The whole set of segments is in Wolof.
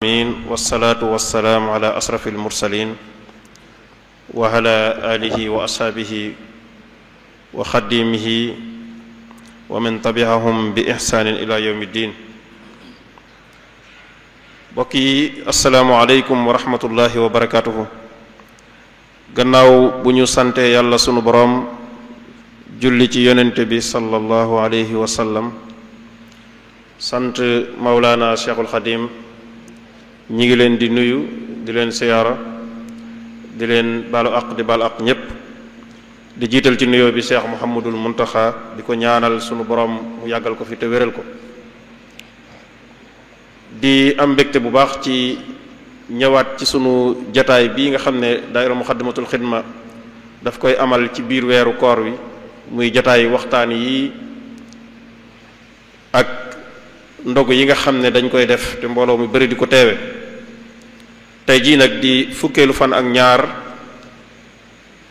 amin wasalaatu wasalaamu ala asrafi almursalin wa ala alihi wa ashaabihi wa xadimihi wa man tabiahum bi ixsaanin ila yawmi ddin. mbokk yi asalaamu aleykum wa rahmatullahi wa barakatuhu. gannaaw bu ñu sante yàlla sunu boroom julli ci yonente bi sallallahu alayhi wa sallam, sant Mawlana Cheikhul Xadim, ñi ngi leen di nuyu di leen siyaara di leen baalu aq di baalu aq ñépp, di jiital ci nuyoo bi Cheikh Muhammadul Muntaxa, di ko ñaanal sunu borom mu yàggal ko fi te wéral ko. di am mbégte bu baax ci ñëwaat ci sunu jataay bii nga xam ne daayira Muxaddamatul Xidma daf koy amal ci biir weeru koor wi, muy jataay waxtaan yi ak ndogu yi nga xam ne dañ koy def te mbooloo mu bari di ko teewe. tey jii nag di fukkeelu fan ak ñaar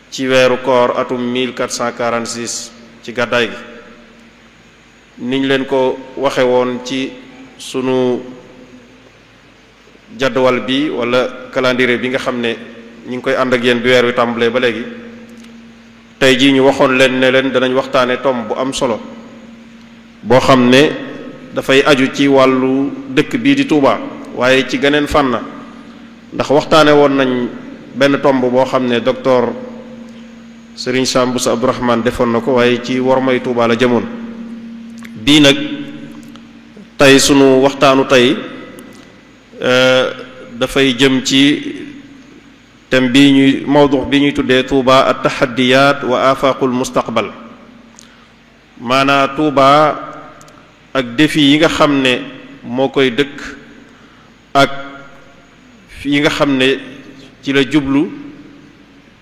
ci weeru koor atum 1446 ci gàddaay gi, niñ leen ko waxe woon ci sunu jadwal bi wala calendrier bi nga xam ne ñi ngi koy ànd ak yéen bi weer wi tàmbalee ba léegi. tey jii ñu waxoon leen ne leen danañ waxtaane tomb bu am solo boo xam ne dafay aju ci wàllu dëkk bii di Touba, waaye ci geneen fànn, ndax waxtaane woon nañ benn tomb boo xam ne docteur Serigne Sam Bousso Abdourahmane defoon na ko, waaye ci wormay Touba la jëmoon. bii nag tey sunu waxtaanu tey dafay jëm ci thème bii ñuy mawdu bi ñuy tuddee Touba at-tahaddiyat wa afaqul mustaqbal, maanaa Touba ak défi yi nga xam ne moo koy dëkk ak yi nga xam ne ci la jublu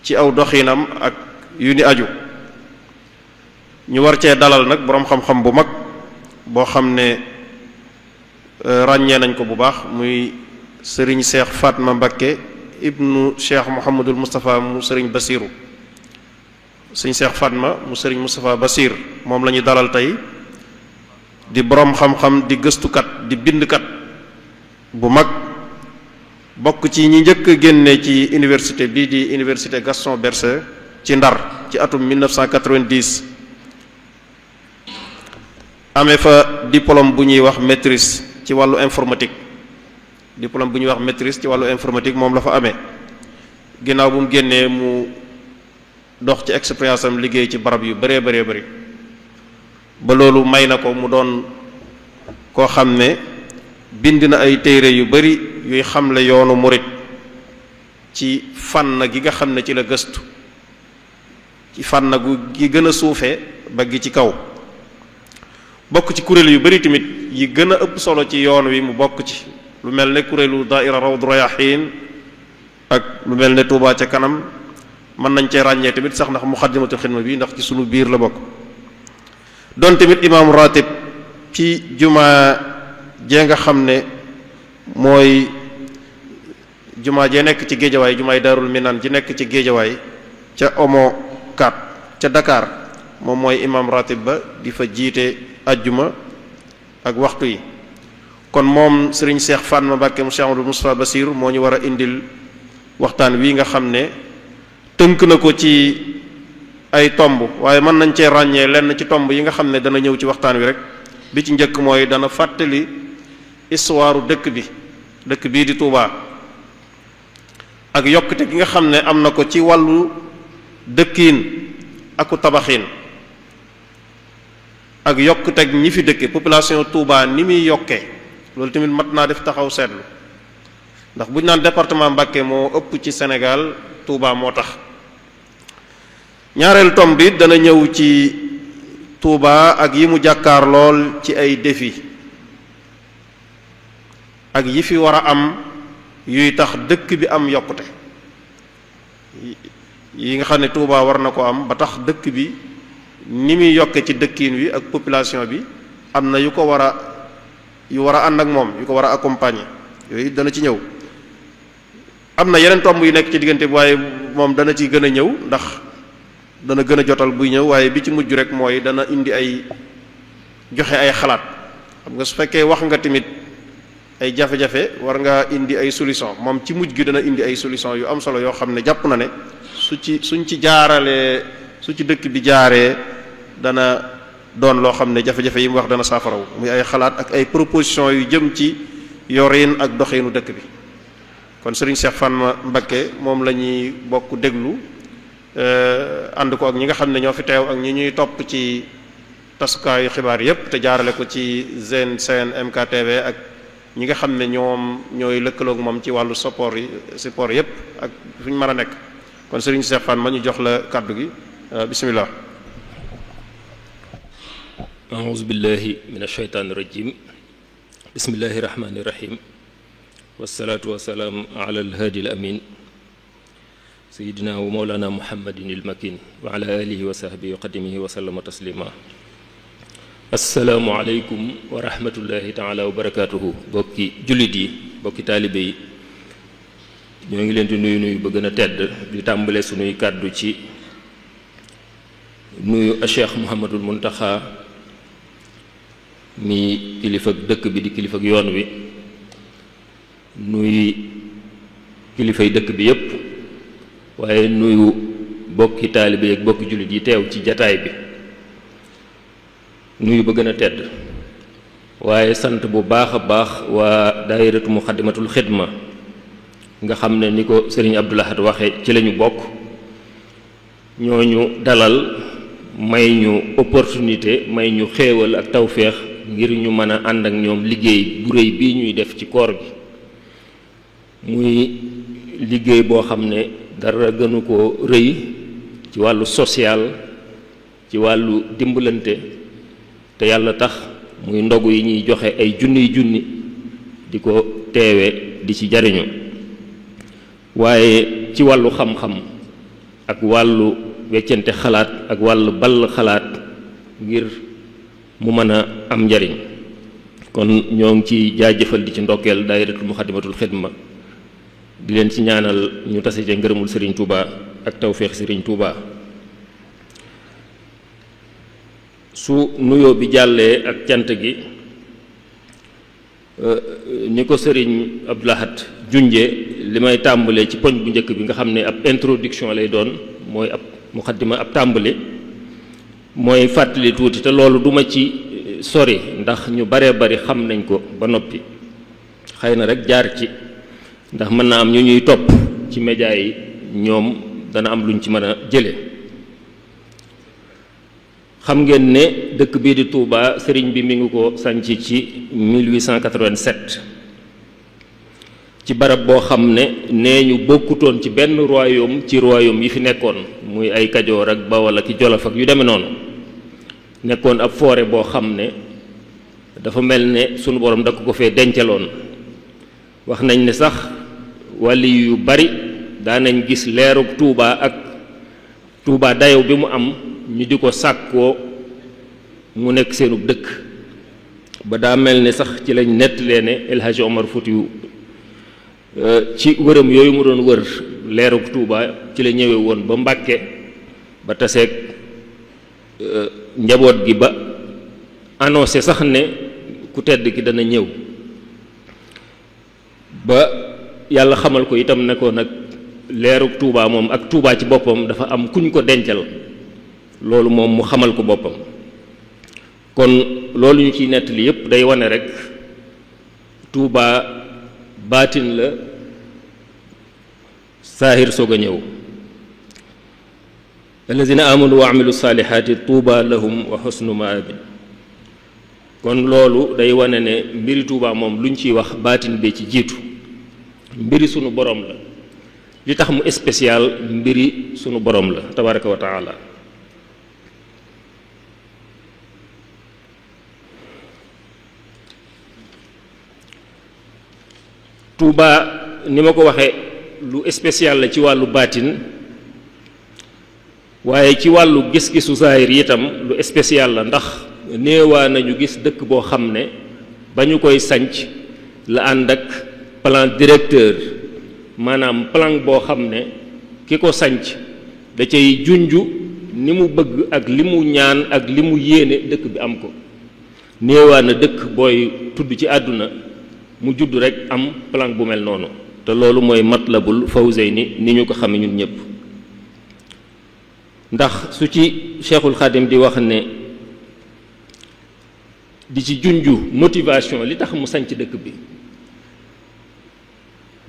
ci aw doxinam ak yu ni aju. ñu war cee dalal nag boroom xam-xam bu mag boo xam ne ràññee nañ ko bu baax, muy sëriñ Cheikh Fatma Mbakke ibnu Cheikh Mouhamadul Moustapha mu sëriñ Basiru. sëriñ Cheikh Fatma mu sëriñ Moustapha Basir moom la ñu dalal tey, di boroom xam-xam, di gëstukat, di bindkat bu mag, bokk ci ñi njëkk a génne ci université bii di université Gaston Berger ci Ndar ci atum 1990, amee fa diplôme bu ñuy wax maîtrise ci wàllu informatique. diplôme bu ñuy wax maîtrise ci wàllu informatique moom la fa amee. ginnaaw bu mu génnee mu dox ci expérience am liggéey ci barab yu bëree bëri ba loolu may na ko mu doon koo xam ne bind na ay téere yu bari yuy xamle yoonu murit ci fànn gi nga xam ne ci la gëstu, ci fànn gi gën a suufee ba gi ci kaw. bokk ci kuréel yu bari tamit yi gën a ëpp solo ci yoon wi mu bokk ci, lu mel ne kuréelu daaira Rawdu Rayaahiin ak lu mel ne Touba ca kanam. mën nañ cee ràññee tamit sax ndax Muxaddamatul Xidma bi ndax ci sunu biir la bokk. doon tamit imaamu ratib ci jumaa jee nga xam ne mooy jumaa jee nekk ci géejawaay, jumaay Daarul Minaan ji nekk ci géejawaay ca Omo 4 ca Dakar. moom mooy imaam ratib ba, di fa jiite ajjuma ak waxtu yi. kon moom Serigne Cheikh Fatma Mbacké mu Cheikh Amadou Moustapha Basir moo ñu war a indil waxtaan wi nga xam ne tënk na ko ci ay tomb, waaye mën nañ cee ràññee lenn ci tomb yi nga xam ne dana ñëw ci waxtaan wi rek. bi ci njëkk mooy dana fàttali histoire dëkk bii di Touba ak yokkute gi nga xam ne am na ko ci wàllu dëkkiin aku tabaxiin, ak yokkuteg ñi fi dëkke population Touba ni muy yokkee. loolu tamit mat naa def taxaw seetlu, ndax bu ñu naan département Mbacké moo ëpp ci Sénégal, Touba moo tax. ñaareelu tomb bi dana ñëw ci Touba ak yi mu jàkkaar lool ci ay défi ak yi fi war a am yuy tax dëkk bi am yokkute, yi nga xam ne Touba war na ko am ba tax dëkk bi ni muy yokke ci dëkkiin wi ak population bi am na yu war a ànd ak moom, yu ko war a accompagner. yooyu dana ci ñëw. am na yeneen tomb yu nekk ci diggante bi, waaye moom dana ci gën a ñëw ndax dana gën a jotal buy ñëw, waaye bi ci mujj rek mooy dana indi ay joxe ay xalaat. xam nga su fekkee wax nga tamit ay jafe-jafe war ngaa indi ay solution moom ci mujj gi dana indi ay solution yu am solo yoo xam ne jàpp na ne suñ ci jaaralee su ci dëkk bi jaaree dana doon loo xam ne jafe-jafe yi mu wax dana saafaraw muy ay xalaat ak ay proposition yu jëm ci yorin ak doxinu dëkk bi. kon Serigne Cheikh Fatma Mbacké moom la ñuy bokk déglu ànd ko ak ñi nga xam ne ñoo fi teew ak ñi ñuy topp ci tasukaayu xibaar yépp te jaarale ko ci GN MKTV ak ñi nga xam ne ñooy lëkkaloog moom ci wàllu support yépp ak fu ñu mën a nekk. kon Serigne Cheikh Fatma ñu jox la kàddu gi bismillah. a'uuzu billahi minash shaytaanir rajiim bismillahir rahmaanir rahiim wassalaatu wassalaamu ala alhaadi alamin sayidina wa mawlana muhammadin ilmakin wa ala alihi wa sahbihi wa qadimihi wa sallama taslima assalaamu aleykum wa rahmatullahi taala wa barakatuhu bokki jullit yi bokki taalibe yi ñoo ngi leen di nuyu ba gën a tedd di tàmbale sunuy kàddu ci nuyu Cheikh Mouhamadul Muntaxa mi kilifa dëkk bi di kilifa yoon wi nuyu kilifay dëkk bi yépp waaye nuyu bokki taalibe yi ak bokki jullit yi teew ci jataay bi nuyu ba gën a tedd waaye sant bu baax a baax waa daayiratu muxaddamatul xidma nga xam ne ni ko sëriñ Abdul Ahad waxe ci lañu bokk ñooñu dalal may ñu opportunité may ñu xéewal ak tawféex ngir ñu mën a ànd ak ñoom liggéey bu rëy bii ñuy def ci koor gi muy liggéey boo xam ne dara gënu ko rëy ci wàllu social ci wàllu dimbalante te yàlla tax muy ndogu yi ñuy joxe ay junni di ko teewe di ci jariñu waaye ci wàllu xam-xam ak wàllu weccante xalaat ak wàllu ball xalaat ngir mu mën a am njariñ kon ñoo ngi ci jaajëfal di ci ndokkeel daayiratul muxaddamatul xidma di leen ci ñaanal ñu tase ca ngërëmul Serigne Touba ak tawféex Serigne Touba. su nuyoo bi jàllee ak cant gi ni ko Serigne Abdul Ahad junje li may tàmbalee ci poñ bu njëkk bi nga xam ne ab introduction lay doon mooy ab muxaddima ab tàmbali mooy fàttali tuuti te loolu duma ci sori ndax ñu baree bari xam nañ ko ba noppi xëy na rek jaar ci ndax mën naa am ñu ñuy topp ci média yi ñoom dana am luñ ci mën a jële xam ngeen ne dëkk bii di Touba sëriñ bi mi ngi ko sanc ci 1887 ci barab boo xam ne nee ñu bokkutoon ci benn royaume ci royaume yi fi nekkoon muy ay Kajoor ak Bawol ak Jolof ak yu demee noonu nekkoon ab forêt boo xam ne dafa mel ne sunu borom da ko fee dencaloon wax nañ ne sax wàlli yu bari daanañ gis leerug Touba ak Touba dayow bi mu am ñu di ko sàkkoo mu nekk seenub dëkk ba daa mel ne sax ci lañ nettalee ne El Hadji Omar Foutiyou ci wëram yooyu mu doon wër leerug Touba ci la ñëwee woon ba Mbàkke ba taseeg njaboot gi ba annoncé sax ne ku tedd ki dana ñëw ba yàlla xamal ko itam ne ko nag leerug Touba moom ak Touba ci boppam dafa am kuñ ko dencal loolu moom mu xamal ko boppam kon loolu ñu ciy nettali yépp day wane rek Touba baatin la saahir soog a ñëw allazina amanu wa amilu saalihaati Touba lahum wa husnu maabin kon loolu day wane ne mbiri Touba moom luñ ciy wax baatin bee ci jiitu mbiri sunu borom la li tax mu spécial mbiri sunu borom la tabaraka wa taala Touba ni ma ko waxee lu spécial la ci wàllu baatin waaye ci wàllu gis-gisu zahir itam lu spécial la ndax néewaa nañu gis dëkk boo xam ne ba ñu koy sanc la ànd ak plan directeur maanaam plan boo xam ne ki ko sanc da cay junju ni mu bëgg ak li mu ñaan ak li mu yéene dëkk bi am ko néewaa na dëkk booy tudd ci àdduna mu judd rek am plan bu mel noonu te loolu mooy Matlabul Fawzayni ni ñu ko xame ñun ñëpp. ndax su ci Cheikhul Khadim di wax ne di ci junju motivation li tax mu sanc dëkk bi,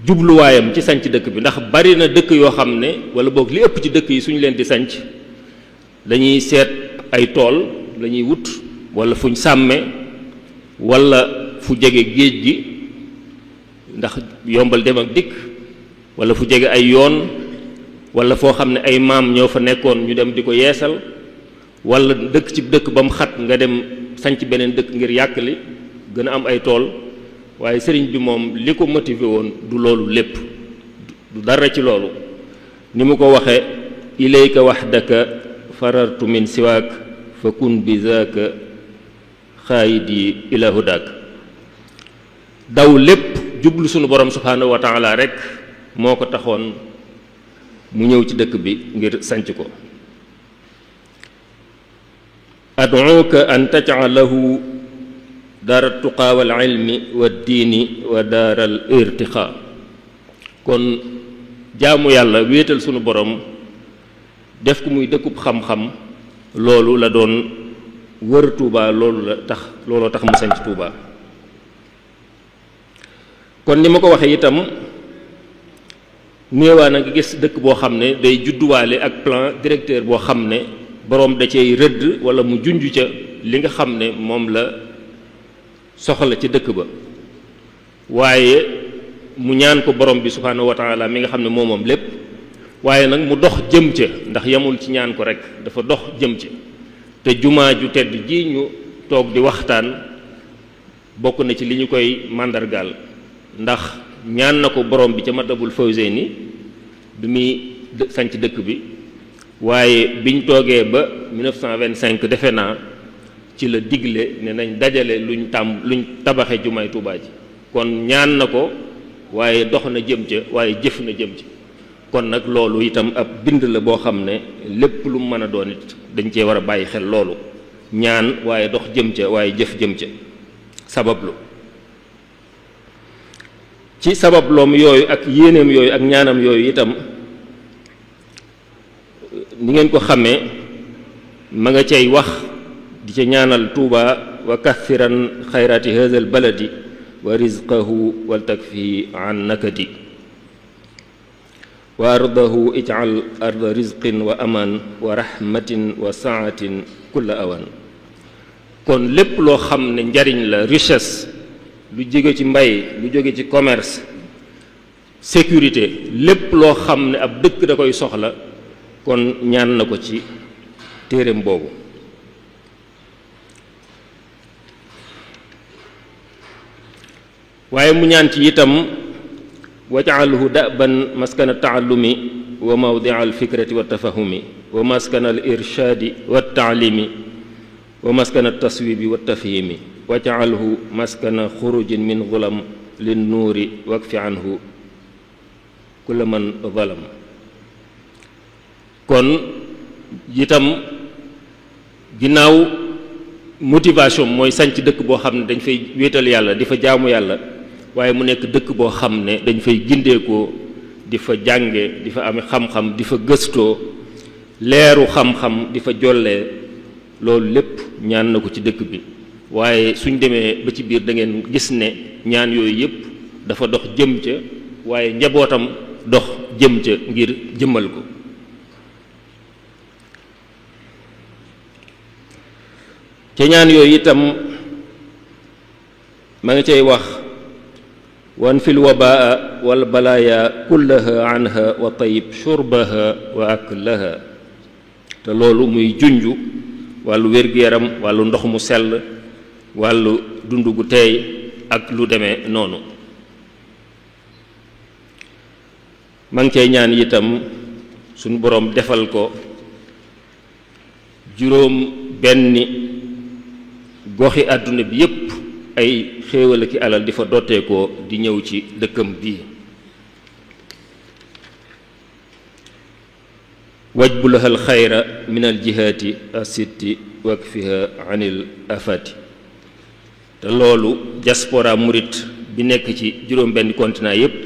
jubluwaayam ci sanc dëkk bi, ndax bari na dëkk yoo xam ne wala boog li ëpp ci dëkk yi suñu leen di sanc dañuy seet ay tool lañuy wut wala fuñ sàmme wala fu jege géej gi ndax yombal dem ak dikk, wala fu jege ay yoon, wala foo xam ne ay maam ñoo fa nekkoon ñu dem di ko yeesal, wala dëkk ci dëkk ba mu xat nga dem sanc beneen dëkk ngir yàkkali gën a am ay tool. waaye sëriñ bi moom li ko motivé woon du loolu lépp, du dara ci loolu. ni mu ko waxe ilayka wahdaka farartu min siwaak fa kun bi zaaka xaayidi ila hudaak. daw lépp jublu sunu borom subhaanahu wa taala rek moo ko taxoon mu ñëw ci dëkk bi ngir sanc ko. ad'uuka an taj'alahu daara tuqaa wal ilmi wa diini wa daaral irtiqaa. kon jaamu yàlla wéetal sunu borom def ko muy dëkkub xam-xam loolu la doon wër Tuuba, looloo tax mu sanc Tuuba. kon ni ma ko waxee itam néewaa na nga gis dëkk boo xam ne day judduwaale ak plan directeur boo xam ne boroom da cay rëdd wala mu junj ca li nga xam ne moom la soxla ci dëkk ba, waaye mu ñaan ko borom bi subhaanahu wa taala mi nga xam ne moom lépp, waaye nag mu dox jëm ca, ndax yamul ci ñaan ko rek, dafa dox jëm ca. te jumaa ju tedd ji ñu toog di waxtaan bokk na ci li ñu koy màndargaal, ndax ñaan na ko borom bi ca Matlabul Fawzayni bi muy sanc dëkk bi, waaye biñ toogee ba 1925 defe naa ci la digle ne nañ dajale luñ tabaxe jumaay Tuubaa ji. kon ñaan na ko waaye dox na jëm ca, waaye jëf na jëm ca. kon nag loolu itam ab bind la boo xam ne lépp lu mën a doon it dañ cee war a bàyyi xel loolu, ñaan waaye dox jëm ca waaye jëf jëm ca. sabablu ci sababloom yooyu ak yéeneem yooyu ak ñaanam yooyu itam ni ngeen ko xamee ma nga cay wax di ca ñaanal Tuuba wa kathiran xayraati haazal baladi wa rizqahu wal takfi an nakadi wa ardahu ij'al arda rizqin wa aman wa rahmatin wa saatin kulla awan. kon lépp loo xam ne njariñ la, richesse, lu jóge ci mbay, lu jóge ci commerce, sécurité, lépp loo xam ne ab dëkk da koy soxla, kon ñaan na ko ci téereem boobu. waaye mu ñaan ci itam waj'alhu da'ban maskana taallumi wa mawdi'a alfikrati wa tafahumi wa maskana alirshadi wa taalimi wa maskana taswibi wa tafhimi waj'alhu maskana xurujin min zulam linnuuri wakfi anhu kulla man zalam. kon itam ginnaaw motivation mooy sanc dëkk boo xam ne dañ fay wéetal yàlla di fa jaamu yàlla, waaye mu nekk dëkk boo xam ne dañ fay gindeekoo di fa jànge, di fa ame xam-xam, di fa gëstoo leeru xam-xam, di fa jollee. loolu lépp ñaan na ko ci dëkk bi, waaye suñ demee ba ci biir da ngeen gis ne ñaan yooyu yépp dafa dox jëm ca, waaye njabootam dox jëm ca ngir jëmmal ko. ca ñaan yooyu itam ma ngi cay wax wan fil wabaa wal balaaya kullaha anha wa tayib shurbaha wa aklaha. te loolu muy junju wàllu wér-gu-yaram, wàllu ndox mu sell, wàllu dund gu teey ak lu demee noonu. ma ngi cay ñaan itam suñu boroom defal ko juróom benni goxi àdduna bi yépp ay xéewal ki alal di fa dotteekoo di ñëw ci dëkkam bii. wajbu lahal xayra min al jihaati asitti wakfiha anil afati. te loolu diaspora murit bi nekk ci juróom-benn continent yépp,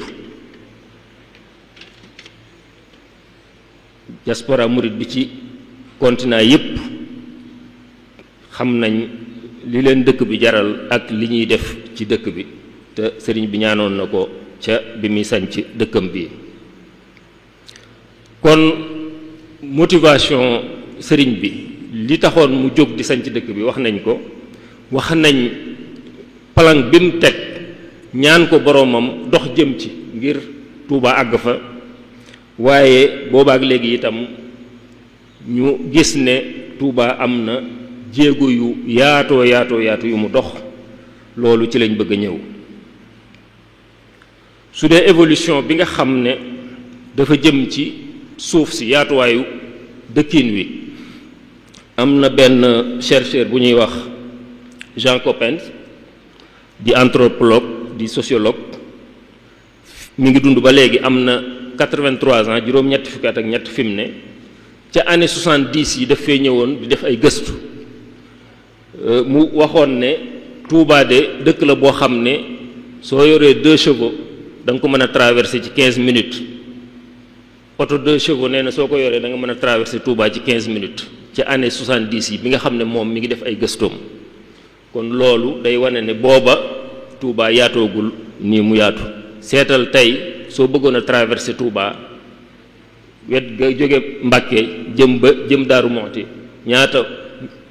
diaspora murit bi ci continent yépp xam nañ li leen dëkk bi jaral ak li ñuy def ci dëkk bi, te sëriñ bi ñaanoon na ko ca bi muy sanc dëkkam bi. kon motivation sëriñ bi li taxoon mu jóg di sanc dëkk bi wax nañ ko, wax nañ plan bi mu teg, ñaan ko boroomam dox jëm ci ngir Tuuba àgg fa, waaye boobaak léegi itam ñu gis ne Tuuba am na jéego yu yaatoo yu mu dox. loolu ci lañ bëgg a ñëw. su dee évolution bi nga xam ne dafa jëm ci suuf si, yaatuwaayu dëkkin wi, am na benn chercheur bu ñuy wax Jean Coppens, di anthropologue di sociologue, mi ngi dund ba léegi, am na 83 ans, juróom-ñetti fukki at ak ñett fi mu ne. ca année 70 yi daf fee ñëwoon di def ay gëstu, mu waxoon ne Touba de dëkk la boo xam ne soo yoree 2 chevaux da nga ko mën a traverser ci 15 minutes. oto 2 chevaux nee na soo ko yoree da nga mën a traverser Touba ci 15 minutes ca année 70 yi bi nga xam ne moom mi ngi def ay gëstoom. kon loolu day wane ne booba Touba yaatoogul nii mu yaatu. seetal tey soo bëggoon a traverser Touba wet ga jóge Mbàkke jëm Daaru Muxti ñaata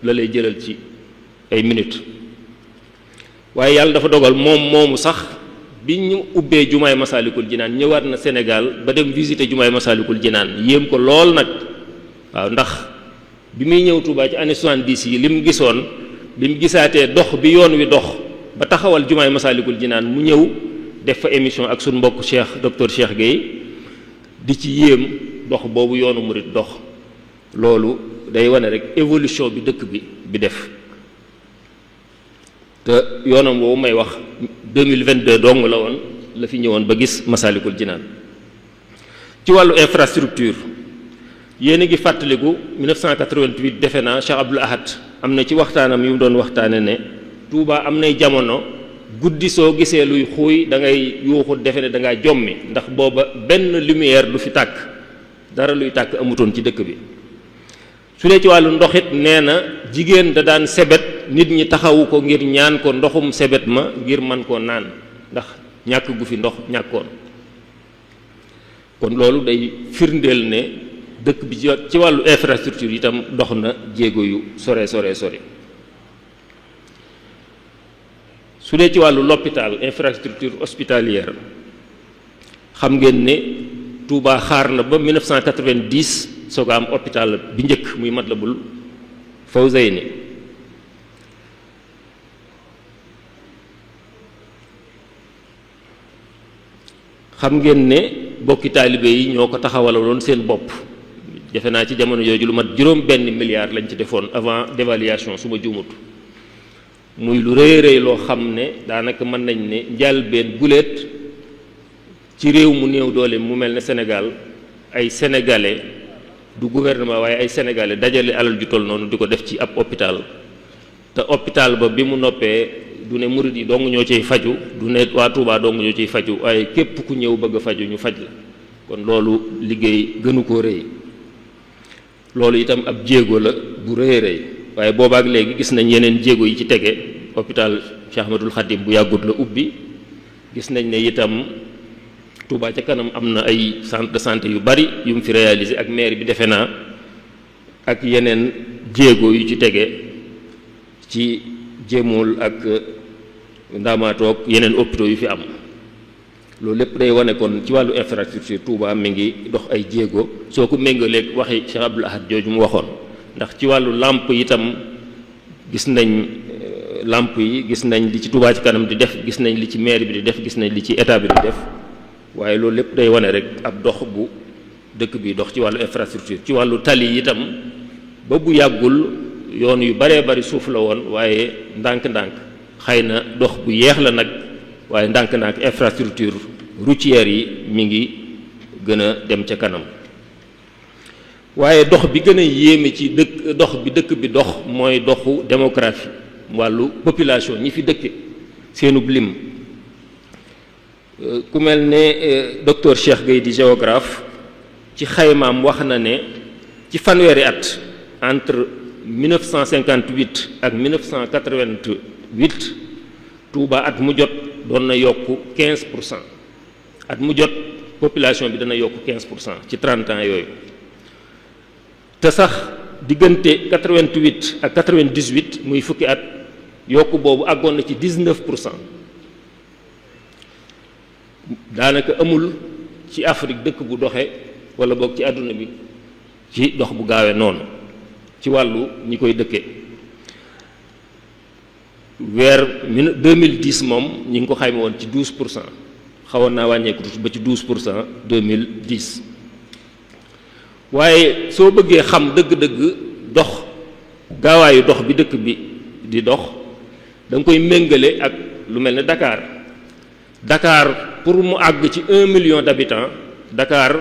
la lay jëlal ci ay minutes. waaye yàlla dafa dogal moomu sax bi ñu ubbee jumaay Masaalikul Jinaan ñëwaat na Sénégal ba dem visiter jumaay Masaalikul Jinaan, yéem ko lool nag. waaw ndax bi muy ñëw Touba ci année 70 yi li mu gisoon, bi mu gisaatee dox bi yoon wi dox ba taxawal jumaay Masaalikul Jinaan, mu ñëw def fa émission ak suñu mbokk docteur Cheikh Gueye di ci yéem dox boobu yoonu murit dox. loolu day wane rek évolution bi dëkk bi def. te yoonam boobu may wax 2022 dong la woon la fi ñëwoon ba gis Masaalikul Jinaan. ci wàllu infrastructure yéen a ngi fàttaliku 1988 defe naa Cheikh Abdoul Ahad am na ci waxtaanam yu mu doon waxtaane ne Touba am nay jamono guddi soo gisee luy xuuy da ngay yuuxu defe ne da ngaa jommi, ndax booba benn lumière du fi tàkk, dara luy tàkk amutoon ci dëkk bi. su dee ci wàllu ndoxit nee na jigéen da daan sebet, nit ñi taxawu ko ngir ñaan ko ndoxum sebet ma ngir man koo naan, ndax ñàkk gu fi ndox ñàkkoon. kon loolu day firndeel ne dëkk bi ci wàllu infrastructure itam dox na jéego yu sore. su dee ci wàllu l'hôpital, infrastructure hospitalière, xam ngeen ne Touba xaar na ba 1990 soog a am hôpital bi njëkk muy Matlabul Fawzayni. xam ngeen ne bokki taalibe yi ñoo ko taxawaloon seen bopp. defe naa ci jamono jooju lu mat $1 milliard lañ ci defoon avant dévaluation su ma juumut. muy lu rëy loo xam ne daanaka mën nañ ne njëlbéen guléet ci réew mu néew doole mu mel ne Sénégal, ay sénégalais du gouvernement waaye ay sénégalais dajale alal ju toll noonu di ko def ci ab hôpital. te hôpital ba bi mu noppee du ne murid yi dong ñoo ciy faju, du ne waa Touba dong ñoo ciy faju, waaye képp ku ñëw bëgg a faju ñu faj la. kon loolu liggéey gënu koo rëy. loolu itam ab jéego la bu rëy. waaye boobaak léegi gis nañ yeneen jéego yi ci tege. hôpital Cheikh Ahmadul Khadim bu yàggut la ubbi. gis nañ ne itam Touba ca kanam am na ay centre de santé yu bari yu mu fi réalisé ak maire bi defe naa, ak yeneen jéego yu ci tege ci jéemul ak ndaamaatoog yeneen hôpitaux yu fi am. loolu lépp day wane kon ci wàllu infrastructure Touba mi ngi dox ay jéego soo ko méngaleeg waxi Cheikh Abdoul Ahad jooju mu waxoon. ndax ci wàllu làmp itam gis nañ làmp yi, gis nañ li ci Touba ci kanam di def, gis nañ li ci maire bi di def, gis nañ li ci état bi di def. waaye loolu lépp day wane rek ab dox bu dëkk bi dox ci wàllu infrastructure. ci wàllu tali itam ba bu yàggul yoon yu baree bari suuf la woon, waaye ndànk-ndànk xëy na dox bu yeex la nag, waaye ndànk-ndànk infrastructure routière yi mi ngi gën a dem ca kanam. waaye dox bi gën a yéeme ci dëkk bi dox mooy doxu démographie, wàllu population ñi fi dëkke seenub lim. ku mel ne docteur Cheikh Gueye di géographe ci xaymaam wax na ne ci fanweeri at entre 1958 ak 1988 Touba at mu jot doon na yokk 15%. at mu jot population bi dana yokk 15% ci 30 ans yooyu te sax diggante 88 ak 98 muy fukki at yokk boobu àggoon na ci 19%. daanaka amul ci Afrique dëkk bu doxe wala boog ci àdduna bi ci dox bu gaawee noonu ci wàllu ñi koy dëkke weer 2010 moom ñi ngi ko xayma woon ci 12%. xawoon naa wàññeeku ba ci 12% 2010 waaye soo bëggee xam dëgg-dëgg dox gaawaayu dox bi dëkk bi di dox da nga koy méngale ak lu mel ne Dakar pour mu àgg ci 1 million d'habitants Dakar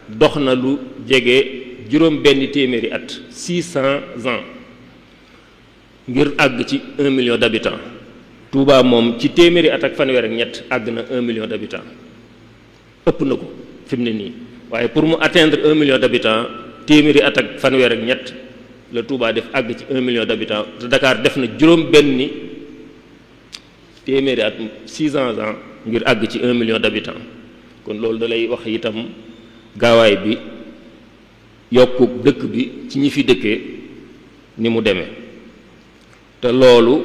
dox na lu jege juróom benn téeméeri at 600 ans ngir àgg ci 1 million d'habitants. Touba moom ci téeméeri at ak fanweer ak ñett àgg na 1 million d'habitants ëpp na ko fi mu ne nii waaye pour mu atteindre 1 million d'habitants téeméeri at ak fanweer ak ñett la Touba def àgg ci 1 million d'habitants te Dakar def na juróom benni téeméeri at 600 ans ngir àgg ci 1 million d'habitants kon loolu da lay wax itam gaawaay bi yokku dëkk bi ci ñi fi dëkkee ni mu demee te loolu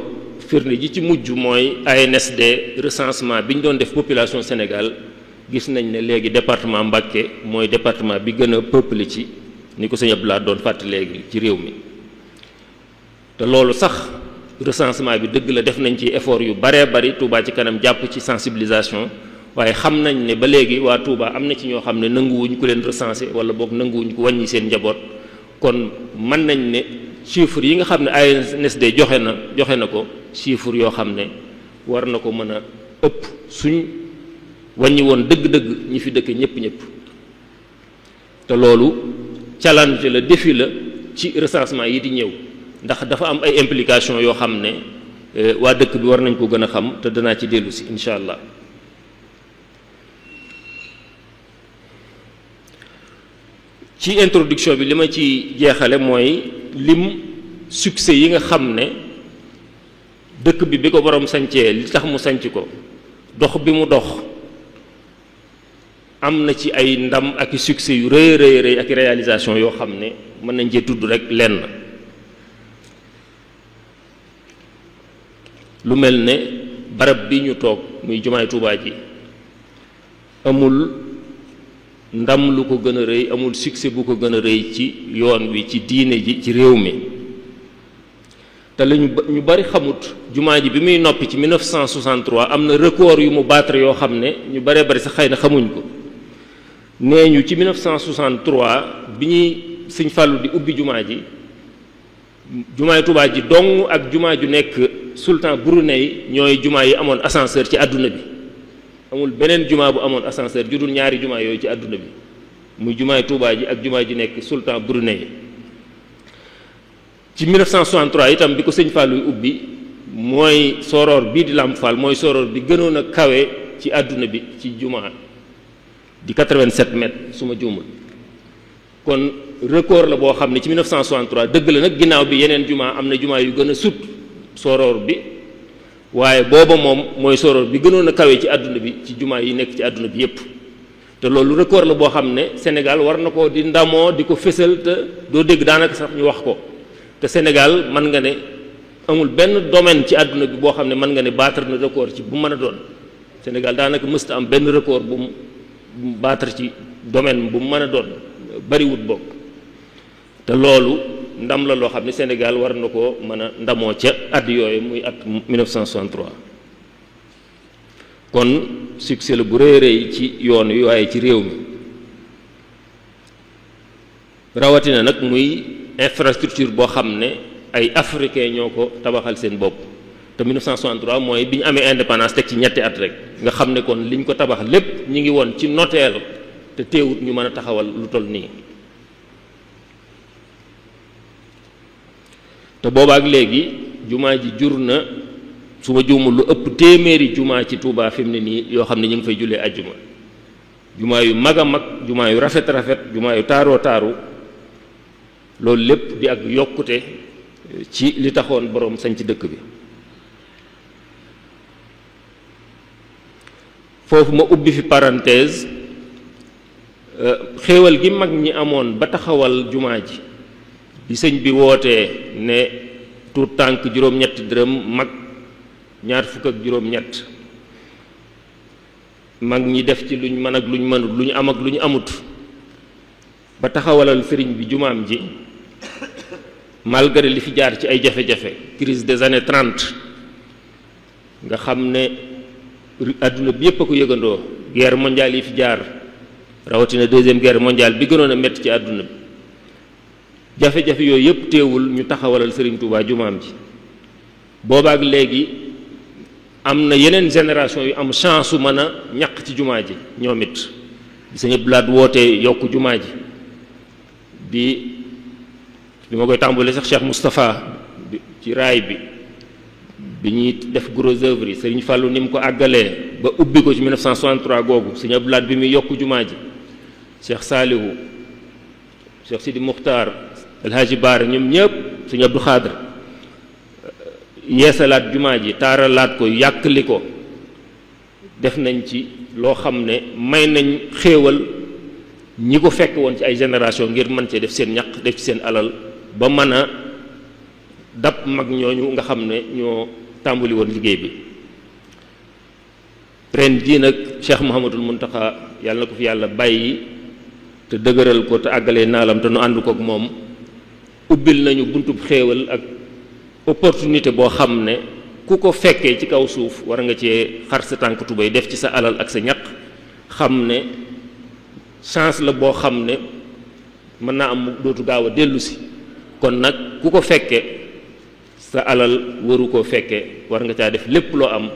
firnde ji ci mujj mooy ANSD recensement bi ñu doon def population Sénégal gis nañ ne léegi département Mbacké mooy département bi gën a peuplé ci ni ko sëñ Abdoulaye doon fàtte léegi ci réew mi te loolu sax recensement bi dëgg la def nañ ci effort yu baree bari Touba ci kanam jàpp ci sensibilisation waaye xam nañ ne ba léegi waa Touba am na ci ñoo xam ne nanguwuñ ku leen recenser wala boog nanguwuñ ko wàññi seen njaboot kon mën nañ ne chiffres yi nga xam ne ANSD joxe na ko chiffres yoo xam ne war na ko mën a ëpp suñ wàññi woon dëgg-dëgg ñi fi dëkk ñëpp te loolu challenge la défi la ci recensement yi di ñëw ndax dafa am ay implications yoo xam ne waa dëkk bi war nañ ko gën a xam te danaa ci dellu si incha allah. ci introduction bi li ma ci jeexale mooy lim succès yi nga xam ne dëkk bi ko borom sancee li tax mu sanc ko dox bi mu dox am na ci ay ndam ak i succès yu rëy ak i réalisation yoo xam ne mën nañ cee tudd rek lenn lu mel ne barab bi ñu toog muy jumaay Tuubaa ji amul ndam lu ko gën a rëy amul succès bu ko gën a rëy ci yoon wi ci diine ji ci réew mi te la ñu bari xamut jumaa ji bi muy noppi ci 1963 am na record yu mu battre yoo xam ne ñu baree bari sax xëy na xamuñ ko nee ñu ci 1963 bi ñuy Sëñ Fàllu di ubbi jumaa ji jumaay Tuubaa ji dong ak jumaa ju nekk sultan Brunei ñooy jumaa yi amoon ascenseur ci àdduna bi amul beneen jumaa bu amoon ascenseur ju dul ñaari jumaa yooyu ci àdduna bi muy jumaay Tuubaa ji ak jumaa ji nekk sultan Brunei ci 1963 itam bi ko Sëñ Fàllu ubbi mooy soroor bii di Lamp Fall mooy soroor bi gënoon a kawe ci àdduna bi ci jumaa di 87 mètres su ma juumul kon record la boo xam ne ci 1963 dëgg la nag ginnaaw bi yeneen jumaa am na jumaa yu gën a sut soroor bi waaye booba moom mooy soroor bi gënoon a kawe ci àdduna bi ci jumaa yi nekk ci àdduna bi yépp te loolu record la boo xam ne Sénégal war na ko di ndamoo di ko fésal te doo dégg daanaka sax ñu wax ko te Sénégal mën nga ne amul benn domaine ci àdduna bi boo xam ne mën nga ne battre na record ci bu mën a doon Sénégal daanaka mësta am benn record bu mu battre ci domaine bu mu mën a doon bariwut bokk te loolu ndam la loo xam ne Sénégal war na ko mën a ndamoo ca at yooyu muy at 1963 kon succès la bu rëy ci yoon wi waaye ci réew mi rawatina nag muy infrastructure boo xam ne ay africain ñoo ko tabaxal seen bopp te 1963 mooy bi ñu amee indépendance teg ci ñetti at rek nga xam ne kon liñ ko tabax lépp ñi ngi woon ci nooteel te teewut ñu mën a taxawal lu toll nii te boobaak léegi jumaa ji jur na su ma juumul lu ëpp téeméeri jumaa ci Touba fi mu ne nii yoo xam ne ñu ngi fay jullee ajjuma jumaa yu mag a mag jumaa yu rafet rafet jumaa yu taaroo taaru loolu lépp di ak yokkute ci li taxoon boroom sañ ci dëkk bi. foofu ma ubbi fi parenthèse xéewal gi mag ñi amoon ba taxawal jumaa ji di sëñ bi wootee ne tuut tànk juróom-ñetti dërëm mag ñaar fukk ak juróom-ñett mag ñi def ci luñ mën ak luñ mënut lu ñu am ak lu ñu amut ba taxawalal sëriñ bi jumaam ji malgré li fi jaar ci ay jafe-jafe crise des années 30 nga xam ne adduna bi yépp a ko yëgandoo guerre mondiale yi fi jaar rawatina deuxième guerre mondiale bi gënoon a métti ci àdduna bi jafe-jafe yooyu yëpp teewul ñu taxawalal Serigne Touba jumaam ji boobaak léegi am na yeneen génération yu am chance su mën a ñaq ci jumaa ji ñoom it bi Sëñ Abdou Lahad wootee yokk jumaa ji bi ma koy tàmbalee sax Cheikh Moustapha ci raay bi ñuy def gros œuvre yi Serigne Fallou ni mu ko àggalee ba ubbi ko ci 1963 googu Sëñ Abdou Lahad bi muy yokk jumaa ji Cheikh Salihu Cheikh Sidi Muxtaar El Hadji Baara ñoom ñëpp Sëñ Abdou Khadre yeesalaat jumaa ji taaralaat ko yàkkali ko def nañ ci loo xam ne may nañ xéewal ñi ko fekk woon ci ay génération ngir mën cee def seen ñaq def ci seen alal ba mën a dab mag ñooñu nga xam ne ñoo tàmbali woon liggéey bi ren jii nag Cheikh Mouhamadul Mountakha yàlla na ko fi yàlla bàyyi te dëgëral ko te àggalee naalam te nu ànd kook moom ubbil nañu buntub xéewal ak opportunité boo xam ne ku ko fekkee ci kaw suuf war nga cee xar sa tànk tubéy def ci sa alal ak sa ñaq xam ne chance la boo xam ne mën naa am dootu gaaw a dellu si kon nag ku ko fekke sa alal waru koo fekke war nga caa def lépp loo am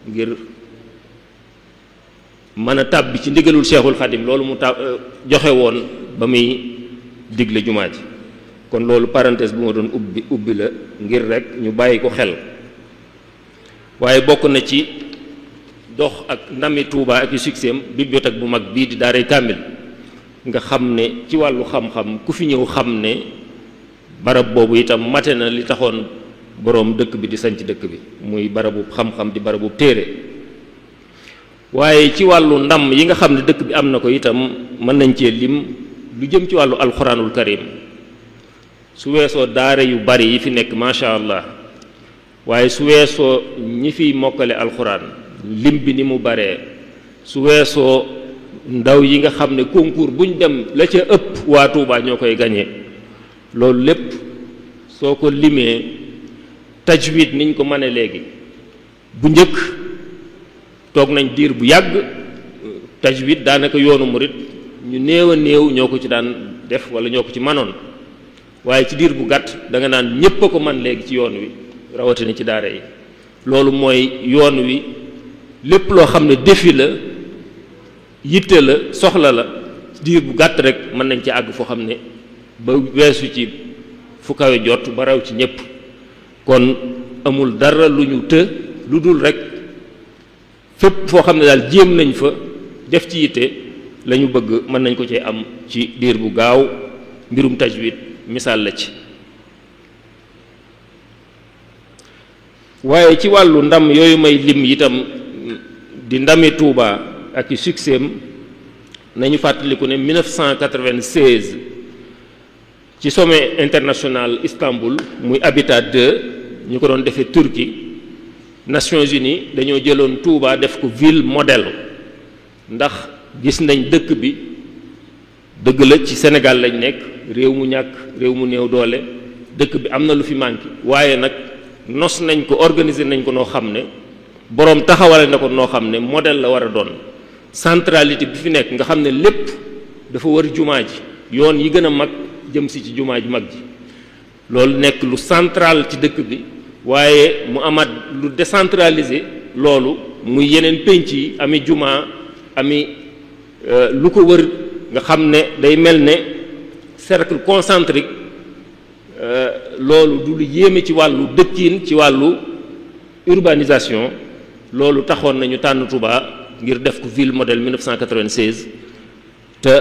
ngir mën a tàbbi ci ndigalul Cheikhul Khadim loolu mu joxe woon ba muy digle jumaa ji kon loolu parenthèse bu ma doon ubbi la ngir rek ñu bàyyi ko xel waaye bokk na ci dox ak ndami Touba ak yu succès am bibliothèque bu mag bii di daaray Kaamil nga xam ne ci wàllu xam-xam ku fi ñëw xam ne barab boobu itam mate na li taxoon boroom dëkk bi di sanc dëkk bi muy barabu xam-xam di barabu téere waaye ci wàllu ndam yi nga xam ne dëkk bi am na ko itam mën nañ cee lim lu jëm ci wàllu alxuraanul karim su weesoo daara yu bari yi fi nekk macha allah waaye su weesoo ñi fiy mokkale alxuraan lim bi ni mu baree su weesoo ndaw yi nga xam ne concours buñ dem la ca ëpp waa Touba ñoo koy gañe loolu lépp soo ko limee tajwid niñ ko mane léegi bu njëkk toog nañ diir bu yàgg tajwid daanaka yoonu murit ñu néew a néew ñoo ko ci daan def wala ñoo ko ci manoon waaye ci diir bu gàtt da nga naan ñépp a ko man léegi ci yoon wi rawatina ci daara yi loolu mooy yoon wi lépp loo xam ne défi la yitte la soxla la diir bu gàtt rek mën nañ ci àgg foo xam ne ba weesu ci fu kawe jot ba raw ci ñépp kon amul dara lu ñu të lu dul rek fépp foo xam ne daal jéem nañ fa def ci yitte la ñu bëgg mën nañ ko cee am ci diir bu gaaw mbirum tajwid misaal la ci waaye ci wàllu ndam yooyu may lim itam di ndami Touba ak i succès am nañu fàttaliku ne 1996 ci sommet international Istanbul muy Habitat 2 ñu ko doon defee Turquie Nations Unies dañoo jëloon Touba def ko ville modèle ndax gis nañ dëkk bi dëgg la ci Sénégal lañ nekk réew mu ñàkk réew mu néew doole dëkk bi am na lu fi manqué waaye nag nos nañ ko organiser nañ ko noo xam ne boroom taxawale na ko noo xam ne modèle la war a doon centralité bi fi nekk nga xam ne lépp dafa war jumaa ji yoon yi gën a mag jëm si ci jumaa ji mag ji loolu nekk lu central ci dëkk bi waaye mu amaat lu décentralisé loolu muy yeneen pénc yi ami jumaa ami lu ko wër nga xam ne day mel ne cercle concentrique loolu du lu yéeme ci wàllu dëkkiin ci wàllu urbanisation loolu taxoon nañu tànn Touba ngir def ko ville modèle 1996 te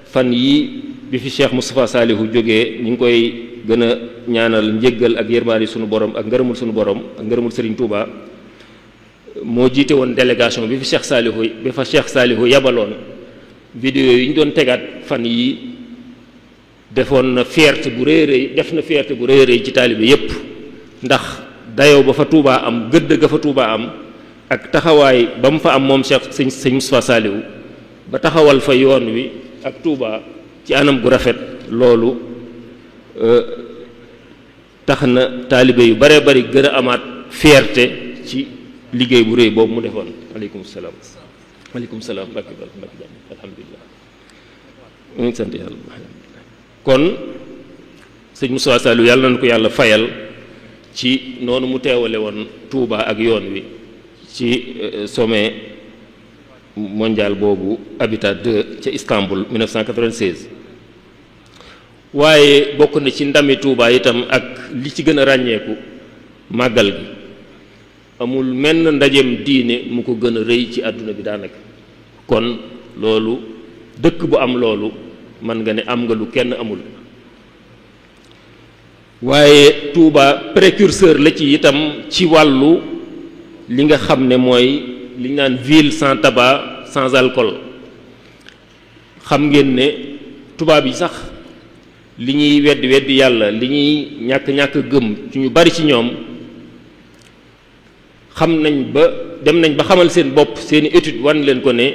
fan yi bi fi Cheikh Moustapha Salihu jógee ñu ngi koy gën a ñaanal njéggal ak yërmaani sunu borom ak ngërëmul sunu borom ak ngërëmul Serigne Touba moo jiite woon délégation bi fa Cheikh Salihu yabaloon vidéo yi ñu doon tegaat fan yi defoon na fierté bu rëy rëy def na fierté bu rëy rëy ci taalibe yépp ndax dayoo ba fa Touba am gëdd ga fa Touba am ak taxawaay ba mu fa am moom sëñ Moustapha Salihu ba taxawal fa yoon wi ak Touba ci anam gu rafet loolu tax na taalibe yu bare bari gën a amaat fierté ci liggéey bu rëy boobu mu defoon. aleykum salaam mbakki alhamdulilah ñu ngi sant yàlla. kon sëñ Moustapha Salihu yàlla na ko yàlla fayal ci noonu mu teewale woon Touba ak yoon wi ci sommet mondial boobu Habitat 2 ca Istanbul 1996 waaye bokk na ci ndami Touba itam ak li ci gën a ràññeeku màggal gi amul menn ndajeem diine mu ko gën a rëy ci àdduna bi daanaka kon loolu dëkk bu am loolu man nga ne am nga lu kenn amul waaye Touba précurseur la ci itam ci wàllu li nga xam ne mooy li ñu naan ville sans tabac sans alcool xam ngeen ne tubaab yi sax li ñuy weddi yàlla li ñuy ñàkk gëm ci ñu bari ci ñoom dem nañ ba xamal seen bopp seeni étude wan leen ko ne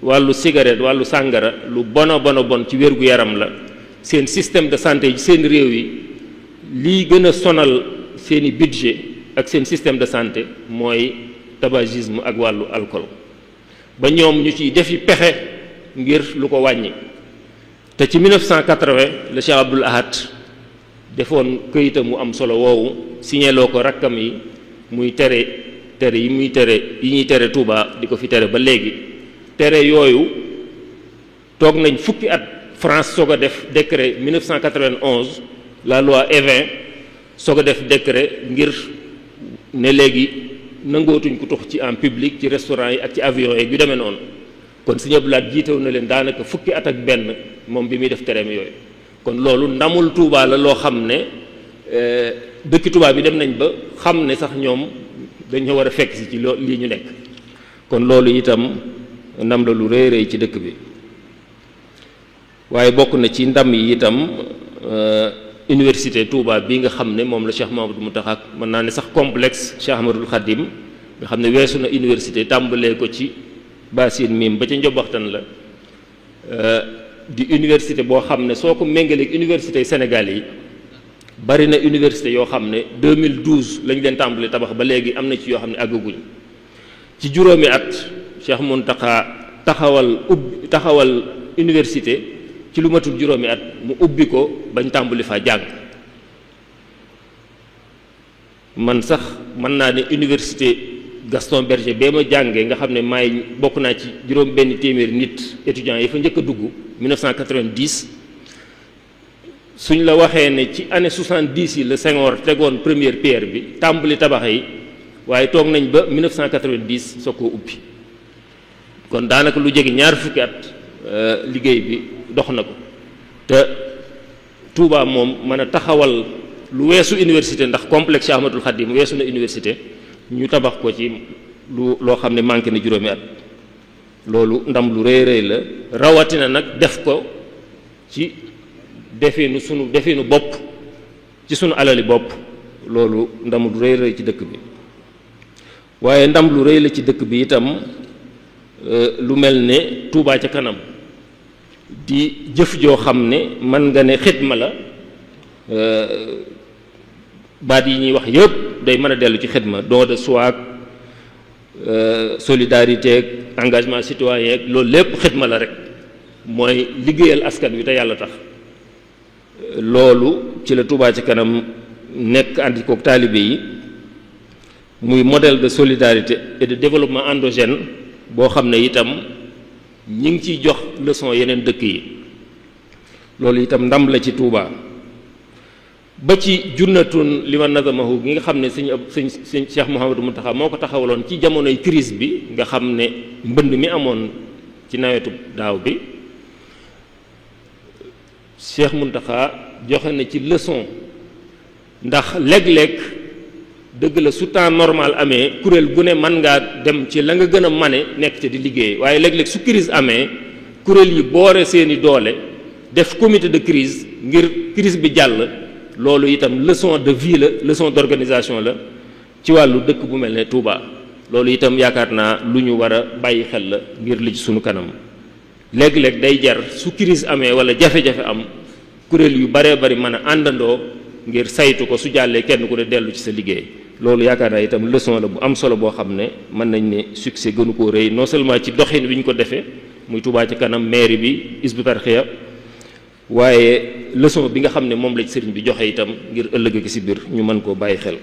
wàllu cigarette wàllu sàngara lu bon ci wérgu yaram la seen système de santé yi seen réew yi lii gën a sonal seeni budget ak seen système de santé mooy tabagisme ak wàllu alcool ba ñoom ñu ciy defi pexe ngir lu ko wàññi te ci 1980 le Cheikh Abdoul Ahad defoon këyitam mu am solo woowu signéloo ko rakkam yi muy tere yi ñuy tere Touba di ko fi tere ba léegi tere yooyu toog nañ fukki at France soog a def décret 1991 la loi Evin soog a def décret ngir ne léegi nangootuñ ko tux ci en public ci restaurant yi ak ci avion yi yu demee noonu kon Sëñ Abdou Lahad jiitew na leen daanaka fukki at ak benn moom bi muy def tereem yooyu kon loolu ndamul Touba la loo xam ne dëkki Touba bi dem nañ ba xam ne sax ñoom dañoo war a fekk si ci lii ñu nekk kon loolu itam ndam la lu rëy rëy ci dëkk bi waaye bokk na ci ndam yi itam université Touba bi nga xam ne moom la Cheikh Mamadou Mountakha mën naa ne sax complexe Cheikh Ahmadoul Khadim nga xam ne weesu na université tàmbalee ko ci Bassine Mim ba ca Njobaxtan la di université boo xam ne soo ko méngaleeg université Sénégal yi bari na université yoo xam ne 2012 lañ leen tàmbalee tabax ba léegi am na ci yoo xam ne àggaguñ ci juróomi at Cheikh Mountakha taxawal université ci lu matul juróomi at mu ubbi ko bañ tàmbali fa jàng man sax mën naa ne université Gaston Berger bee ma jàngee nga xam ne maay bokk naa ci juróom benn téeméeri nit étudiants yi fa njëkk a dugg 1990 suñ la waxee ne ci année 70 yi la Senghor tegoon première pierre bi tàmbali tabax yi waaye toog nañ ba 1990 soo koo ubbi kon daanaka lu jege ñaar fukki at liggéey bi dox na ko te Touba moom mën a taxawal lu weesu université ndax complexe Cheikh Ahmadoul Khadim weesu na université ñu tabax ko ci loo xam ne manqué na juróomi at loolu ndam lu rëy rëy la rawatina nag def ko ci definu bopp ci sunu alali bopp loolu ndam lu rëy rëy ci dëkk bi waaye ndam lu rëy la ci dëkk bi itam lu mel ne Touba ca kanam di jëf joo xam ne mën nga ne xidma la baat yi ñuy wax yëpp day mën a dellu ci xidma don de soi ak solidarité ak engagement citoyen ak loolu lépp xidma la rek mooy liggéeyal askan wi te yàlla tax loolu ci la Touba ci kanam nekk àndi kook taalibe yi muy modèle de solidarité et de développement endogène boo xam ne itam ñi ngi ciy jox leçon yeneen dëkk yi loolu itam ndam la ci Touba ba ci junnatun liman nazamahu gi nga xam ne sëñ Cheikh Mouhamadou Mountakha moo ko taxawaloon ci jamonoy crise bi nga xam ne mbënd mi amoon ci nawetu daaw bi Cheikh Mountakha joxe na ci leçon ndax léeg-léeg dëgg la su temps normal amee kuréel gu ne mën ngaa dem ci la nga gën a mane nekk ci di liggéey waaye léeg-léeg su crise amee kuréel yi boore seeni doole def comité de crise ngir crise bi jàll loolu itam leçon de vie la leçon d'organisation la ci wàllu dëkk bu mel ne Touba loolu itam yaakaar naa lu ñu war a bàyyi xel la ngir li ci sunu kanam léeg-léeg day jar su crise amee wala jafe-jafe am kuréel yu baree bari mën a àndandoo ngir saytu ko su jàllee kenn ku ne dellu ci sa liggéey loolu yaakaar naa itam leçon la bu am solo boo xam ne mën nañ ne succès gënu koo rëy non seulement ci doxin wi ñu ko defee muy Touba ci kanam mairie bi Hizbut Tarqiyyah waaye leçon bi nga xam ne moom la ci sëriñ bi joxe itam ngir ëllëg ki si biir ñu mën koo bàyyi xel.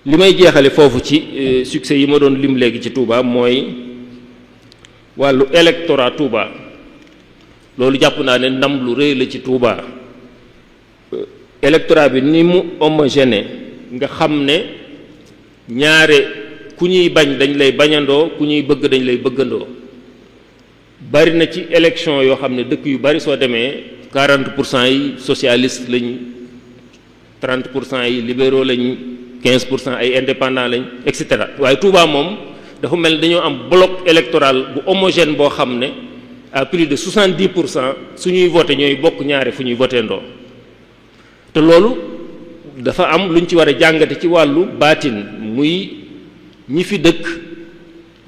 li may jeexale foofu ci succès yi ma doon lim léegi ci Touba mooy wàllu électorat Touba loolu jàpp naa ne ndam lu rëy la ci Touba électorat bi ni mu homogène nga xam ne ñaare ku ñuy bañ dañ lay bañandoo ku ñuy bëgg dañ lay bëggandoo bari na ci élection yoo xam ne dëkk yu bari soo demee 40% yi socialiste lañ 30% yi libéraux lañ 15% ay indépendants lañ et cetera waaye Touba moom dafa mel ni dañoo am bloc électoral bu homogène boo xam ne à plus de 70% suñuy voté ñooy bokk ñaare fu ñuy voté ndoo te loolu dafa am luñ ci war a jàngate ci wàllu baatin muy ñi fi dëkk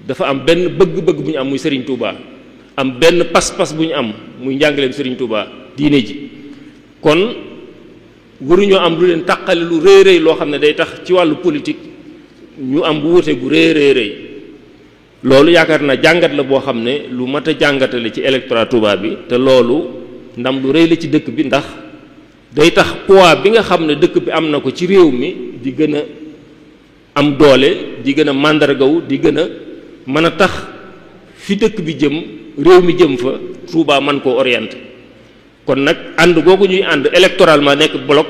dafa am benn bëgg-bëgg bu ñu am muy Serigne Touba am benn pas-pas bu ñu am muy njàngaleem Serigne Touba diine ji kon waruñoo am lu leen taqale lu rëy rëy loo xam ne day tax ci wàllu politique ñu am wuute gu rëy rëy rëy loolu yaakaar naa jàngat la boo xam ne lu mat a jàngatale ci électorat Touba bi te loolu ndam lu rëy la ci dëkk bi ndax day tax poids bi nga xam ne dëkk bi am na ko ci réew mi di gën a am doole di gën a màndargaw di gën a mën a tax fi dëkk bi jëm réew mi jëm fa Touba man koo orienté kon nag ànd googu ñuy ànd électoralement nekk bloc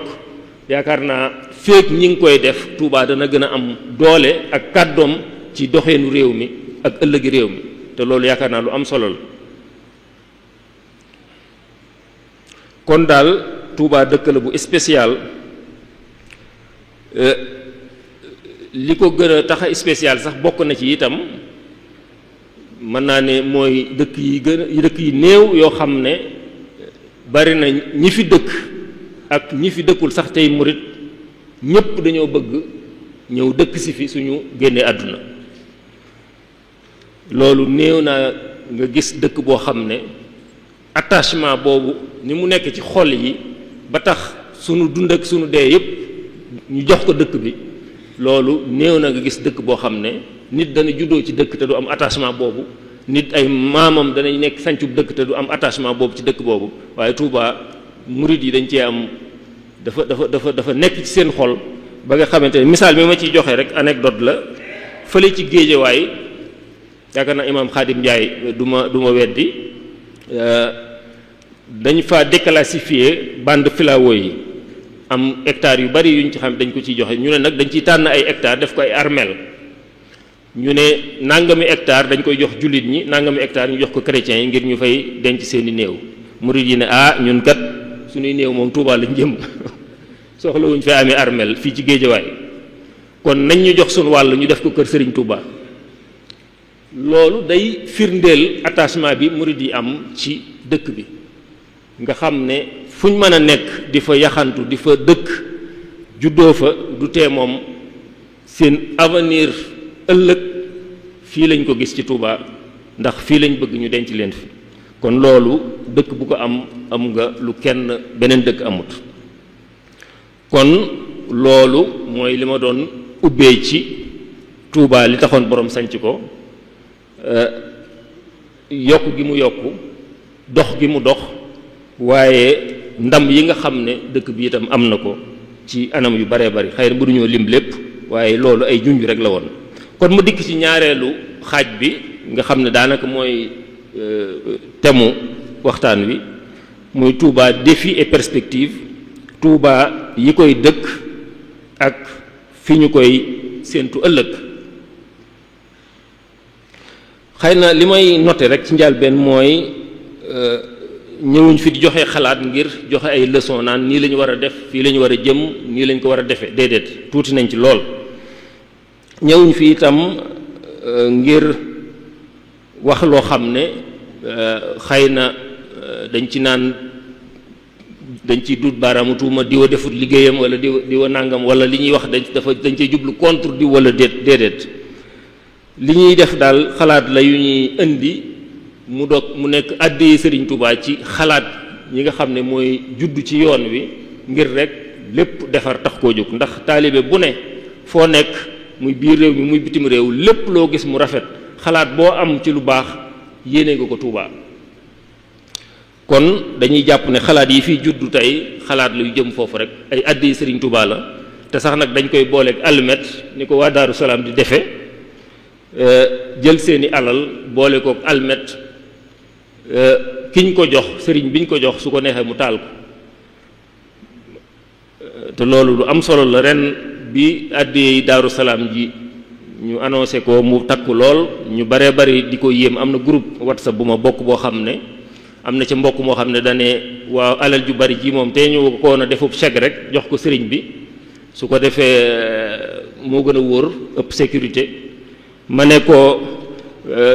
yaakaar naa féeg ñi ngi koy def Touba dana gën a am doole ak kàddoom ci doxeenu réew mi ak ëllëgi réew mi te loolu yaakaar naa lu am solo la kon daal Touba dëkk la bu spécial li ko gën a tax a spécial sax bokk na ci itam mën naa ne mooy dëkk yi néew yoo xam ne bari na ñi fi dëkk ak ñi fi dëkkul sax tey murit ñépp dañoo bëgg ñëw dëkk si fi suñu génnee àdduna loolu néew naa nga gis dëkk boo xam ne attachement boobu ni mu nekk ci xol yi ba tax sunu dund ak sunu dee yépp ñu jox ko dëkk bi loolu néew na nga gis dëkk boo xam ne nit dana juddoo ci dëkk te du am attachement boobu nit ay maamam danañ nekk sancub dëkk te du am attachement boobu ci dëkk boobu waaye Touba murid yi dañ cee am dafa nekk ci seen xol ba nga xamante ne misaal mi ma ciy joxe rek anecdote la fële ci Géejawaay yaakaar naa imaam Xaadim Njaay du ma weddi dañ fa déclassifier bande filao yi am hectares yu bari yuñ ci xam dañ ko ciy joxe ñu ne nag dañ ciy tànn ay hectares def ko ay armeel ñu ne nangami hectare dañ koy jox jullit ñi nangami hectare ñu jox ko chrétiens yi ngir ñu fay denc seeni néew murid yi ne ñun kat suñuy néew moom Touba lañ jëm soxlawuñ fee amee armel fii ci Géejawaay kon nañ ñu jox suñu wàll ñu def ko kër Serigne Touba loolu day firndeel attachement bi murid yi am ci dëkk bi nga xam ne fuñ mën a nekk di fa yaxantu di fa dëkk juddoo fa du tee moom seen avenir ëllëg fii lañ ko gis ci Touba ndax fii lañ bëgg ñu denc leen fi kon loolu dëkk bu ko am nga lu kenn beneen dëkk amut kon loolu mooy li ma doon ubbee ci Touba li taxoon borom sanc ko yokk gi mu yokk dox gi mu dox waaye ndam yi nga xam ne dëkk bi itam am na ko ci anam yu baree bari xëy na mënuñoo lim lépp waaye loolu ay junj rek la woon kon mu dikk ci ñaareelu xaaj bi nga xam ne daanaka mooy temu waxtaan wi muy Touba défi et perspective, Touba yi koy dëkk ak fi ñu koy séentu ëllëg. xëy na li may noter rek ci njëlbéen mooy ñëwuñ fi di joxe xalaat ngir joxe ay leçon naan nii la ñu war a def, fii la ñu war a jëm, nii lañ ko war a defee, déedéet, tuuti nañ ci lool. ñëwuñ fi itam ngir wax loo xam ne xëy na dañ ci naan dañ ciy dut baaraamu tuuma diwa defut liggéeyam wala diwa nàngam, wala li ñuy wax dañ cay jublu contre di wala déedéet. li ñuy def daal xalaat la yu ñuy indi mu nekk àddee Sëriñ Tuubaa ci xalaat ñi nga xam ne mooy juddu ci yoon wi ngir rek lépp defar tax koo jóg. ndax taalibe bu ne foo nekk muy biir réew mi muy bitim réew, lépp loo gis mu rafet, xalaat boo am ci lu baax yéene nga ko Tuubaa. kon dañuy jàpp ne xalaat yi fiy juddu tey xalaat luy jëm foofu rek, ay àddee Sëriñ Tuubaa la. te sax nag dañ koy booleeg almet ni ko waa Daaru Salaam di defe, jël seeni alal boole kook almet, kiñ ko jox sëriñ biñ ko jox su ko neexee mu taal ko. te loolu lu am solo la. ren bi àddee Daaru Salaam ji ñu annoncé ko mu takku lool, ñu baree bari di ko yéem. am na groupe WhatsApp bu ma bokk boo xam ne am na ca mbokk moo xam ne dane waaw alal ju bari ji moom te ñu ko na defub chèque rek jox ko sëriñ bi, su ko defee moo gën a wóor, ëpp sécurité. ma ne ko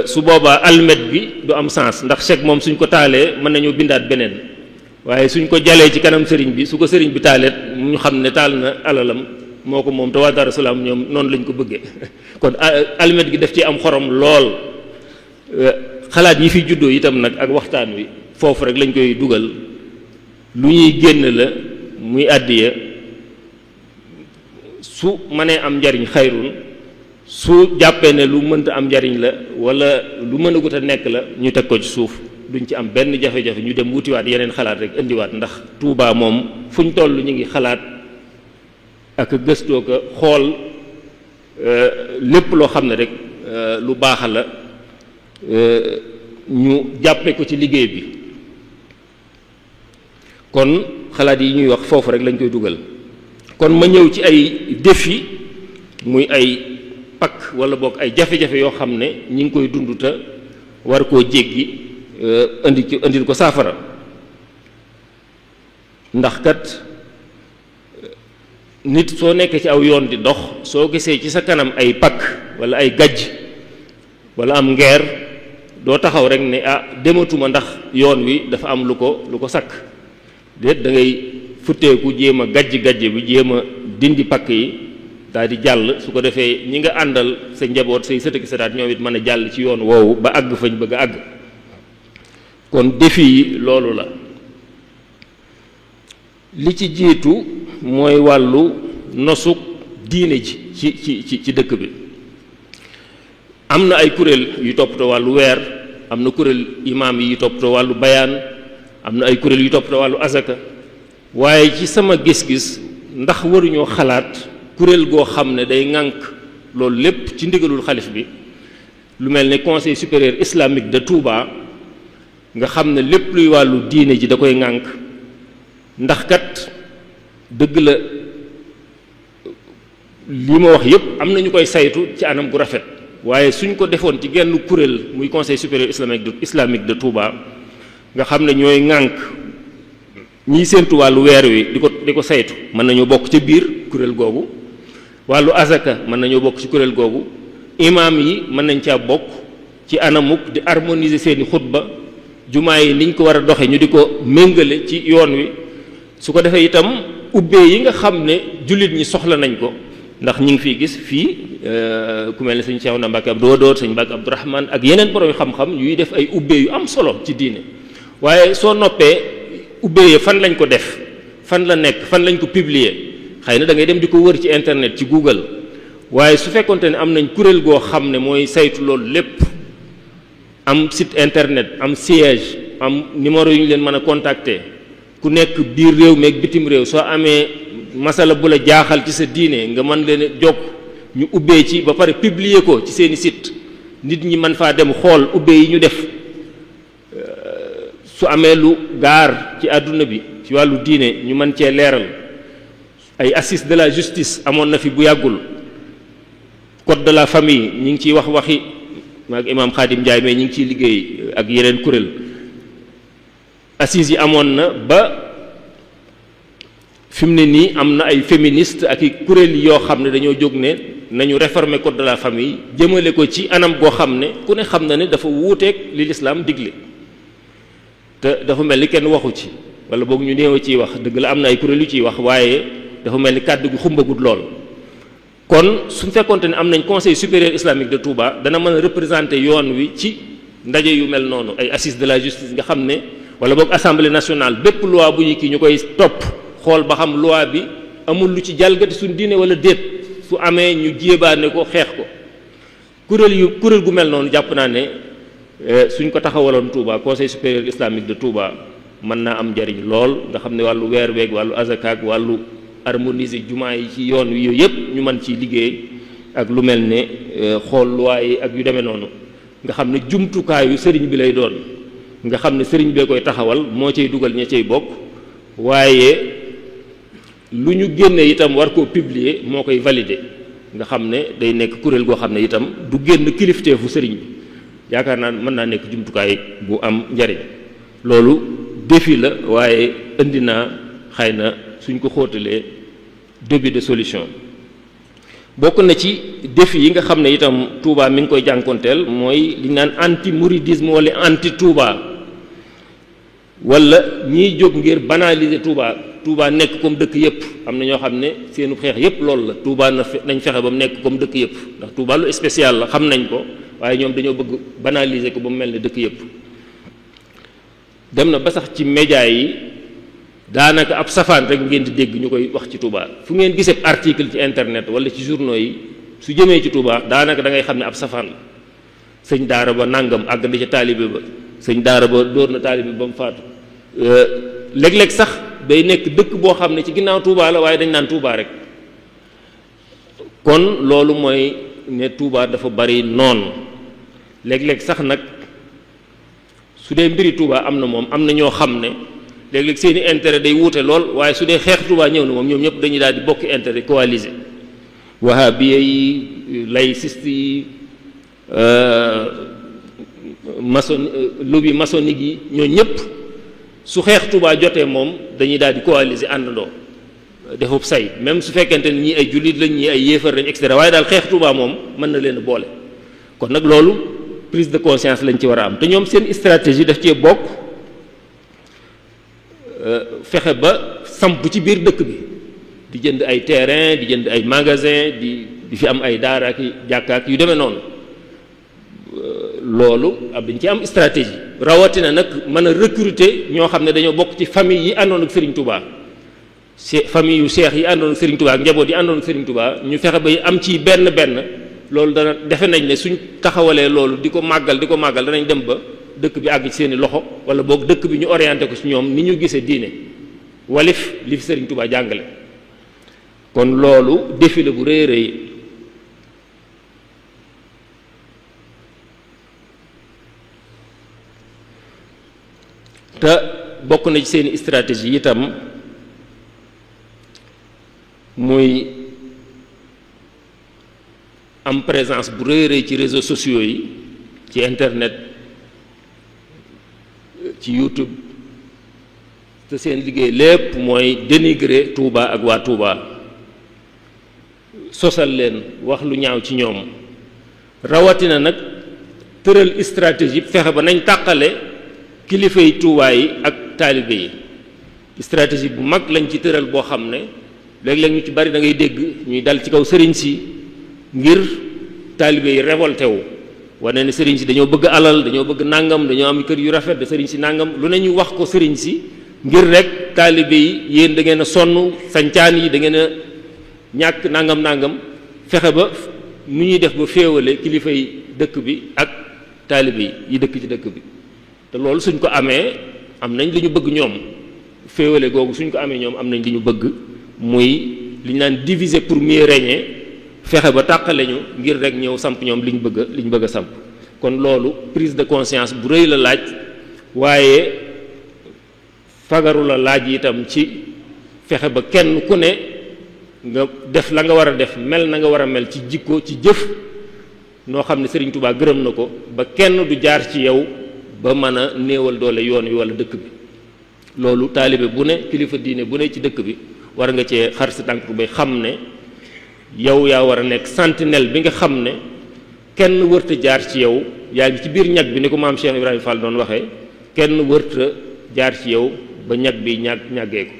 su boobaa almet bi du am sens, ndax chèque moom suñ ko taalee mën nañoo bindaat beneen, waaye suñ ko jalee ci kanam sëriñ bi, su ko sëriñ bi taalee ñu xam ne taal na alalam, moo ko moom te waa Daaru Salaam ñoom noonu lañ ko bëggee. kon almet gi daf ci am xorom lool. xalaat yi fi juddoo itam nag ak waxtaan wi foofu rek lañ koy dugal. lu ñuy génn la muy àddiya, su mënee am njariñ xayrun, su jàppee ne lu mënta am njariñ la wala lu mën a gut a nekk la ñu teg ko ci suuf, duñ ci am benn jafe-jafe, ñu dem wutiwaat yeneen xalaat rek indiwaat. ndax Touba moom fu ñu toll ñu ngi xalaat ak gëstoo ko xool lépp loo xam ne rek lu baax la ñu jàppe ko ci liggéey bi. kon xalaat yi ñuy wax foofu rek lañ koy dugal. kon ma ñëw ci ay défi, muy ay pakk wala boog ay jafe-jafe yoo xam ne ñi ngi koy dund te war koo jéggi, indil ko saafara. ndax kat nit soo nekkee ci aw yoon di dox, soo gisee ci sa kanam ay pakk wala ay gajj wala am ngeer, doo taxaw rek ne dematuma ndax yoon wi dafa am lu ko sakk. déet, da ngay futteeku jéem a gajj bi, jéem a dindi pakk yi daal di jàll. su ko defee ñi nga àndal sa njaboot, say sëtëki sëtaat, ñoom it mën a jàll ci yoon woowu ba àgg fañ bëgg a àgg. kon défi yi loolu la. li ci jiitu mooy wàllu nosuk diine ji ci dëkk bi. am na ay kuréel yu toppatoo wàllu weer, am na kuréel imaam yi toppatoo wàllu bayaan, am na ay kuréel yu toppatoo wàllu azaka. waaye ci sama gis-gis, ndax waruñoo xalaat kuréel goo xam ne day ŋànk loolu lépp ci ndigalul xalif bi, lu mel ne conseil supérieur islamique de Touba, nga xam ne lépp luy wàllu diine ji da koy ŋànk. ndax kat dëgg la li ma wax yépp am na ñu koy saytu ci anam gu rafet, waaye suñ ko defoon ci genn kuréel muy conseil supérieur islamique de Touba, nga xam ne ñooy ŋànk ñiy séentu wàllu weer wi di ko saytu, mën nañoo bokk ca biir kuréel googu. wàllu azaka mën nañoo bokk ci kuréel googu. imaam yi mën nañ caa bokk ci anamuk di harmoniser seeni xutba, jumaa yi niñ ko war a doxe ñu di ko méngale ci yoon wi. su ko defee itam ubbee yi nga xam ne jullit ñi soxla nañ ko, ndax ñi ngi fiy gis fii ku mel ne sëñ Cheikhouna Mbacké Abdou Wadoud, sëñ Mbacké Abdourahmane ak yeneen borom xam-xam yuy def ay ubbee yu am solo ci diine. waaye soo noppee ubbee fan lañ ko def, fan la nekk, fan lañ ko publier, xëy na da ngay dem di ko wër ci internet ci Google. waaye su fekkonte ne am nañ kuréel goo xam ne mooy saytu loolu lépp, am site internet, am siège, am numéro yu ñu leen mën a contacter, ku nekk biir réew mi ak bitim réew soo amee masala bu la jaaxal ci sa diine nga mën leen jokk, ñu ubbee ci ba pare publier ko ci seeni site, nit ñi mën faa dem xool ubbee yi ñu def. su amee lu gaar ci àdduna bi ci wàllu diine ñu mën cee leeral. ay assises de la justice amoon na fi bu yàggul code de la famille ñi ngi ciy wax waxi maag imaam Khadim Ndiaye mais ñi ngi ciy liggéey ak yeneen kuréel assises yi amoon na ba fi mu ne nii am na ay féministes ak i kuréel yoo xam ne dañoo jóg ne nañu réformer code de la famille jëmale ko ci anam goo xam ne ku ne xam na ne dafa wuuteeg li lislaam digle te dafa mel ni kenn waxu ci wala boog ñu néew ciy wax dëgg la am na ay kuréel yu ciy wax waaye dafa mel ni kàddu gi xumbagut lool. kon su fekkonte ne am nañ conseil supérieur islamique de Touba dana mën a représenter yoon wi ci ndaje yu mel noonu ay assises de la justice nga xam ne wala boog assemblée nationale bépp loi bu ñu kii ñu koy topp xool ba xam loi bi amul lu ci jalgati suñ diine wala déet su amee ñu jéebaane ko xeex ko kuréel gu mel noonu jàpp naa ne suñ ko taxawaloon Touba conseil supérieur islamique de Touba mën naa am njariñ lool nga xam ne wàllu weer weeg wàllu azakaak wàllu harmoniser jumaa yi ci yoon wi yooyu yëpp ñu mën ci liggéey ak lu mel ne xool loi yi ak yu demee noonu nga xam ne jumtukaayu sëriñ bi lay doon nga xam ne sëriñ bee koy taxawal moo cay dugal ña cay bokk waaye lu ñu génne itam war koo publier moo koy valider nga xam ne day nekk kuréel goo xam ne itam du génn kilifteefu sëriñ bi yaakaar naa mën naa nekk jumtukaay bu am njariñ loolu défi la waaye indi naa xëy na suñ ko xóotalee début de solution bokk na ci défi yi nga xam ne itam Touba mi ngi koy jànkonteel mooy li ñu naan anti mouridisme wala anti Touba wala ñiy jóg ngir banaliser Touba nekk comme dëkk yëpp am na ñoo xam ne seenu xeex yëpp loolu la Touba nañ fexe ba mu nekk comme dëkk yëpp ndax Touba lu spécial la xam nañ ko waaye ñoom dañoo bëgg banaliser ko ba mu mel ne dëkk yëpp dem na ba sax ci média yi daanaka ab safaan rek ngeen di dégg ñu koy wax ci Touba fu ngeen gisee article ci internet wala ci journaux yi su jëmee ci Touba daanaka da ngay xam ne ab safaan la sëñ daara ba nangam àgg na ca taalibe ba sëñ daara ba dóor na taalibe ba mu faatu léeg-léeg sax day nekk dëkk boo xam ne ci ginnaaw Touba la waaye dañ naan Touba rek kon loolu mooy ne Touba dafa bari noonu léeg-léeg sax nag su dee mbiri Touba am na moom am na ñoo xam ne léeg-léeg seeni intérêt day wuute lool waaye su dee xeex Touba ñëw na moom ñoom ñëpp dañuy daal di bokk intérêt coalisé wahabiya yi laïciste yi lobby maçonnique yi ñoo ñëpp su xeex Touba jotee moom dañuy daal di coalisé àndandoo defub say même su fekkente ne ñii ay jullit lañ ñii ay yéefar lañ et cetera waaye daal xeex Touba moom mën na leen a boole kon nag loolu prise de conscience lañ ci war a am te ñoom seen stratégie daf cee bokk fexe ba samp ci biir dëkk bi di jënd ay terrain di jënd ay magasin di fi am ay daara ak jàkkaak yu demee noonu loolu ab dañ ci am stratégie rawatina nag mën a recruter ñoo xam ne dañoo bokk ci famille yi àndoon ak Serigne Touba famille yu seex yi àndoon ak Serigne Touba ak njaboot yi àndoon ak Serigne Touba ñu fexe ba am ci benn loolu dana defe nañ ne suñ taxawalee loolu di ko màggal danañ dem ba dëkk bi àgg ci seeni loxo wala boog dëkk bi ñu orienté ko ci ñoom ni ñu gisee diine walif li fi Serigne Touba jàngale kon loolu défi la bu rëy rëy te bokk na ci seeni stratégie itam muy am présence bu rëy rëy ci réseaux sociaux yi ci internet ci YouTube te seen liggéey lépp mooy dénigrer Touba ak waa Touba sosal leen wax lu ñaaw ci ñoom rawatina nag tëral stratégie fexe ba nañ tàqale kilifa yi Touba yi ak taalibe yi stratégie bu mag lañ ci tëral boo xam ne léeg-léeg ñu ci bari da ngay dégg ñuy dal ci kaw sëriñ si ngir taalibe yi révolté wu wane ne sëriñ si dañoo bëgg alal dañoo bëgg nangam dañoo am kër yu rafet de sëriñ si nangam lu ne ñu wax ko sëriñ si ngir rek taalibe yi yéen da ngeen a sonn sancaan yi da ngeen a ñàkk nangam fexe ba nu ñuy def ba féewale kilifa yi dëkk bi ak taalibe yi dëkk ci dëkk bi te loolu suñ ko amee am nañ li ñu bëgg ñoom féewale googu suñ ko amee ñoom am nañ li ñu bëgg muy li ñu naan diviser pour mieux régner fexe ba tàqale ñu ngir rek ñëw samp ñoom li ñu bëgg a samp kon loolu prise de conscience bu rëy la laaj waaye fagaru la laaj itam ci fexe ba kenn ku ne nga def la nga war a def mel na nga war a mel ci jikko ci jëf noo xam ne Sëriñ Tuubaa gërëm na ko ba kenn du jaar ci yow ba mën a néewal doole yoon wi wala dëkk bi. loolu taalibe bu ne kilifa diine bu ne ci dëkk bi war nga cee xar si tànk bay xam ne yow yaa war a nekk sentinelle bi nga xam ne kenn wërta jaar ci yow yaa ngi ci biir ñag bi ni ko maam Cheikh Ibrahima Fall doon waxee kenn wërta jaar ci yow ba ñag bi ñàggee ko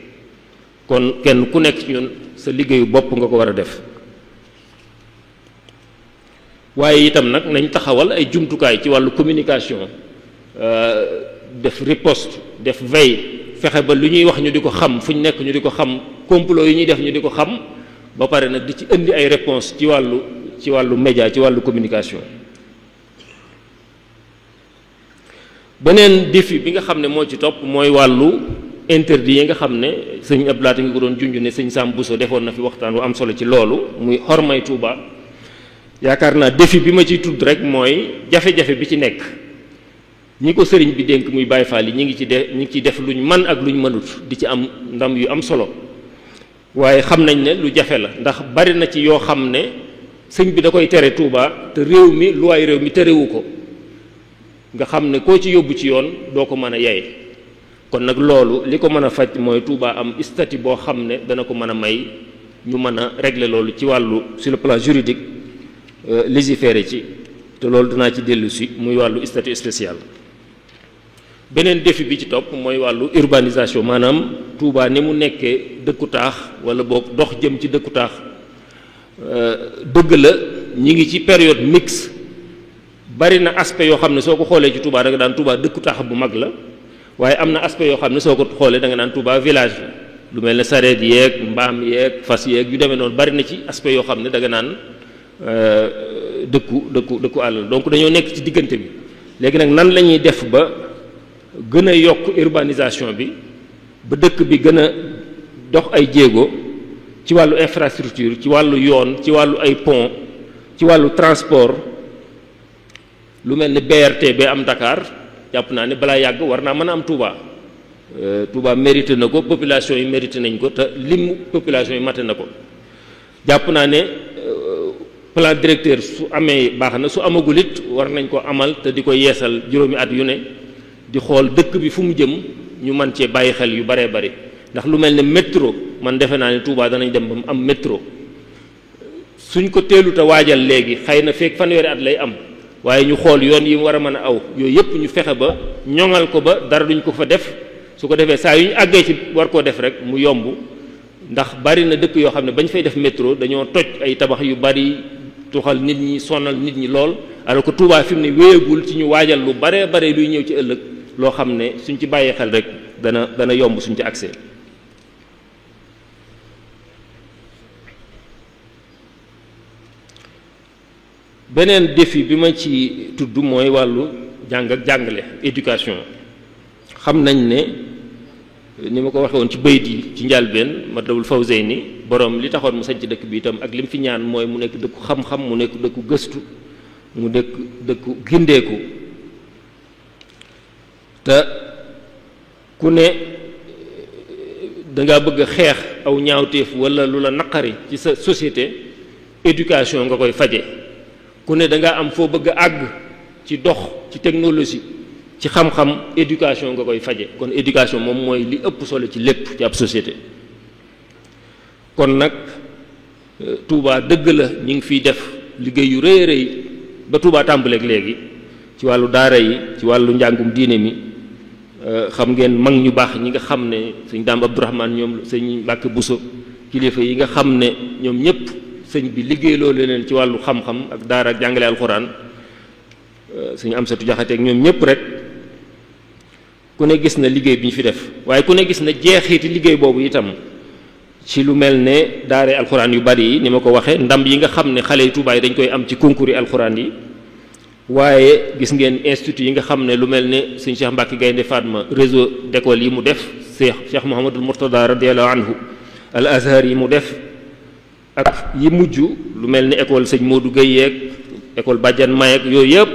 kon kenn ku nekk ci ñun sa liggéeyu bopp nga ko war a def. waaye itam nag nañ taxawal ay jumtukaay ci wàllu communication def riposte def veille fexe ba lu ñuy wax ñu di ko xam fu ñu nekk ñu di ko xam complot yi ñuy def ñu di ko xam ba pare nag di ci indi ay réponse ci wàllu média ci wàllu communication. beneen défi bi nga xam ne moo ci topp mooy wàllu interdit yi nga xam ne sëñ Abdou Lahat ngi ko doon junj ne sëñ Sam Bousso defoon na fi waxtaan wu am solo ci loolu muy xormay Touba. yaakaar naa défi bi ma ciy tudd rek mooy jafe-jafe bi ci nekk ñi ko sëriñ bi dénk muy Baay Faal yi ñi ngi ciy def luñ man ak luñ mënut di ci am ndam yu am solo waaye xam nañ ne lu jafe la ndax bari na ci yoo xam ne sëñ bi da koy tere Touba te réew mi luwaay réew mi terewu ko nga xam ne koo ci yóbbu ci yoon doo ko mën a yey kon nag loolu li ko mën a faj mooy Touba am statut boo xam ne dana ko mën a may ñu mën a régler loolu ci wàllu sur le plan juridique légiférer ci te loolu dinaa ci dellu si muy wàllu statut spécial. beneen défi bi ci topp mooy wàllu urbanisation maanaam Touba ni mu nekkee dëkku taax wala boog dox jëm ci dëkku taax dëgg la ñi ngi ci période mixte bari na aspect yoo xam ne soo ko xoolee ci Touba da nga daan Touba dëkku taax bu mag la waaye am na aspect yoo xam ne soo ko xoolee da nga naan Touba village la lu mel ne sareet yeeg mbaam yeeg fas yeeg yu demee noonu bari na ci aspect yoo xam ne da nga naan dëkku àll donc dañoo nekk ci diggante bi léegi nag nan la ñuy def ba gën a yokk urbanisation bi ba dëkk bi gën a dox ay jéego ci wàllu infrastructure ci wàllu yoon ci wàllu ay pont ci wàllu transport lu mel ni BRT ba am Dakar jàpp naa ne balaa yàgg war naa mën a am Touba Touba mérité na ko population yi mérité nañ ko te lim population yi mate na ko jàpp naa ne plan directeur su amee baax na su amagul it war nañ ko amal te di ko yeesal juróomi at yu ne di xool dëkk bi fu mu jëm ñu mën cee bàyyi xel yu baree bari ndax lu mel ne métro man defe naa ne Touba danañ dem ba mu am métro suñ ko teelut a waajal léegi xëy na fekk fanweeri at lay am waaye ñu xool yoon yi mu war a mën a aw yooyu yëpp ñu fexe ba ñoŋal ko ba dara duñ ko fa def su ko defee saa yu ñu àggee ci war koo def rek mu yomb ndax bari na dëkk yoo xam ne bañ fay def métro dañoo toj ay tabax yu bari tuxal nit ñi sonal nit ñi lool alors que Touba fi mu ne wéyagul ci ñu waajal lu baree bare luy ñëw ci ëllëg loo xam ne suñ ci bàyyee xel rek dana yomb suñ ci accès. beneen défi bi ma ci tudd mooy wàllu jàng ak jàngale éducation xam nañ ne ni ma ko waxee woon ci bayit yi ci njàlbeen Matlabul Fawzayni borom li taxoon mu sañ ci dëkk bi itam ak li mu fi ñaan mooy mu nekk dëkku xam-xam mu nekk dëkku gëstu mu nekk dëkku gindeeku te ku ne dangaa bëgg a xeex aw ñaawteef wala lu la naqari ci sa société éducation nga koy faje ku ne dangaa am foo bëgg a àgg ci dox ci technologie ci xam-xam éducation nga koy faje kon éducation moom mooy li ëpp solo ci lépp ci ab société kon nag Touba dëgg la ñu ngi fiy def liggéey yu rëy rëy ba Touba tàmbaleeg léegi ci wàllu daara yi ci wàllu njàngum diine mi xam ngeen mag ñu baax ñi nga xam ne sëñ Daam Abdourahmane ñoom sëñ Mbàkke Buso kilifa yi nga xam ne ñoom ñëpp sëñ bi liggéey loolu leen ci wàllu xam-xam ak daara ak jàngale alxuraan sëñ Amsatu Jaxate ak ñoom ñëpp rek ku ne gis na liggéey bi ñu fi def waaye ku ne gis na jeexiti liggéey boobu itam ci lu mel ne daare alxuraan yu bari yi ni ma ko waxee ndam yi nga xam ne xale yu Tuubaa yi dañ koy am ci concours yi alxuraan yi waaye gis ngeen institut yi nga xam ne lu mel ne sëñ Cheikh Mbacke Gaynde Fatma réseau d'école yi mu def Cheikh Mouhamadul Mourtada radiyallahu anhu al Azhar yi mu def ak yi mujj lu mel ne école sëñ Modou Gueye yeeg école Badiane Mayek yooyu yëpp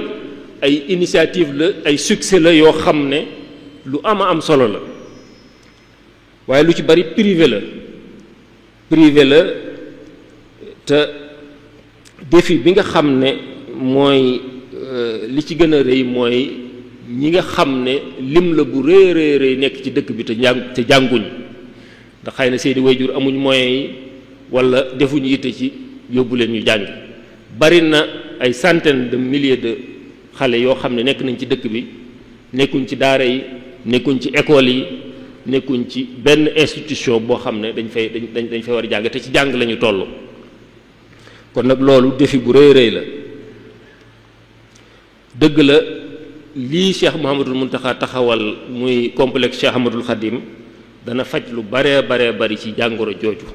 ay initiative la ay succès la yoo xam ne lu am solo la waaye lu ci bari privé la te défi bi nga xam ne mooy li ci gën a rëy mooy ñi nga xam ne lim la bu rëy nekk ci dëkk bi te jànguñ ndax xëy na seeni wayjur amuñ moyens yi wala defuñu yitte ci yóbbu leen ñu jàng bari na ay centaines de milliers de xale yoo xam ne nekk nañ ci dëkk bi nekkuñ ci daara yi nekkuñ ci école yi nekkuñ ci benn institution boo xam ne dañ fay war a jàng te ci jàng lañu toll kon nag loolu défi bu rëy la dëgg la lii Cheikh Mouhamadul Mountakha taxawal muy complexe Cheikh Ahmadul Khadim dana faj lu baree bari ci jàngoro jooju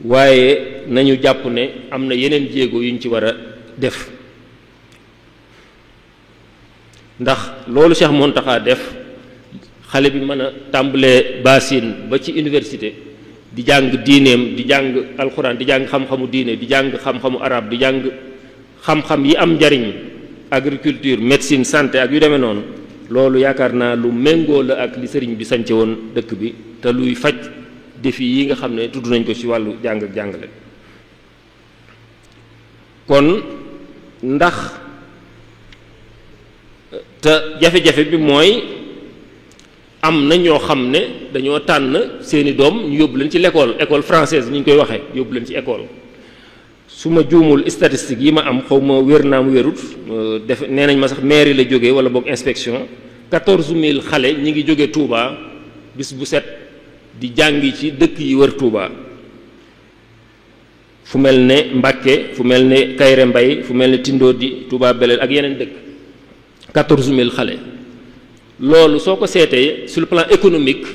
waaye nañu jàpp ne am na yeneen jéego yuñ ci war a def ndax loolu Cheikh Mountakha def xale bi mën a tàmbalee basin ba ci université di jàng diineem di jàng alxuraan di jàng xam-xamu diine di jàng xam-xamu arab di jàng xam-xam yi am njariñ agriculture médecine santé ak yu demee noonu loolu yaakaar naa lu méngoo la ak li sëriñ bi sance woon dëkk bi te luy faj défi yi nga xam ne tudd nañ ko ci wàllu jàng ak jàngale kon ndax te jafe-jafe bi mooy am na ñoo xam ne dañoo tànn seeni doom ñu yóbbu leen ci école française ni ñu koy waxee yóbbu leen ci école su ma juumul statistique yi ma am xaw ma wér naa mu wérut def nee nañ ma sax mairie la jógee wala boog inspection 14000 xale ñi ngi jóge Touba bis bu set di jàngi ci dëkk yi wër Touba fu mel ne Mbacké fu mel ne Kayre Mbay fu mel ne Tindodi Touba Belel ak yeneen dëkk 14000 xale loolu soo ko seetee sur le plan économique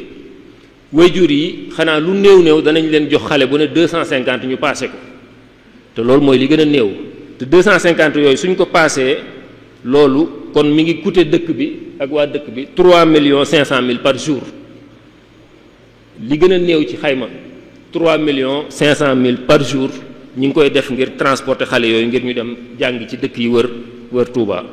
waajur yi xanaa lu néew danañ leen jox xale bu ne 250 ñu paase ko te loolu mooy li gën a néew te 250 yooyu suñ ko paasee loolu kon mi ngi coûter dëkk bi ak waa dëkk bi 3,5 millions par jour li gën a néew ci xayma 3,5 millions par jour ñi ngi koy def ngir transporter xale yooyu ngir ñu dem jàng ci dëkk yi wër Touba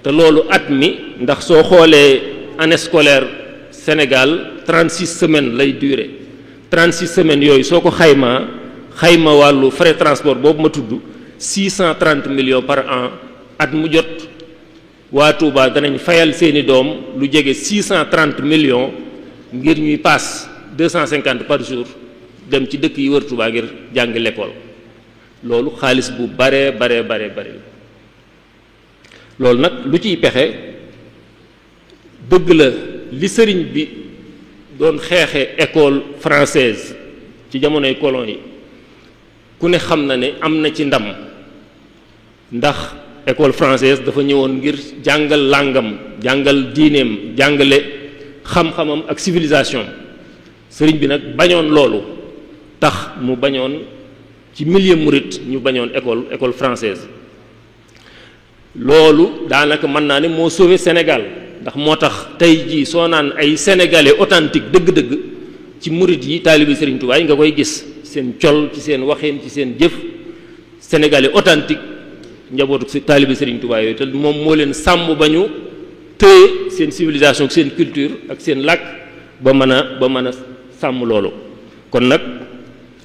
te loolu at mi ndax soo xoolee année scolaire Sénégal 36 semaines lay durer 36 semaines yooyu soo ko xayma wàllu frais transport boobu ma tudd 630 millions par an at mu jot waa Touba danañ fayal seeni doom lu jege 630 millions ngir ñuy paas 250 par jour dem ci dëkk yi wër Touba ngir jàng l'école loolu xaalis bu bare loolu nag lu ciy pexe dëgg la li sëriñ bi doon xeexe école française ci jamonoy colon yi ku ne xam na ne am na ci ndam ndax école française dafa ñëwoon ngir jàngal làngam jàngal diineem jàngale xam-xamam ak civilisation sëriñ bi nag bañoon loolu tax mu bañoon ci milieu murit ñu bañoon école française loolu daanaka mën naa ne moo sauvé Sénégal ndax moo tax tey jii soo naan ay sénégalais authentique dëgg-dëgg ci murit yi taalibi Sëriñ Tuubaa yi nga koy gis seen col ci seen waxin ci seen jëf sénégalais authentique njabootu taalibi Sëriñ Tuubaa yooyu te moom moo leen sàmm ba ñu téye seen civilisation ak seen culture ak seen làkk ba mën a sàmm loolu kon nag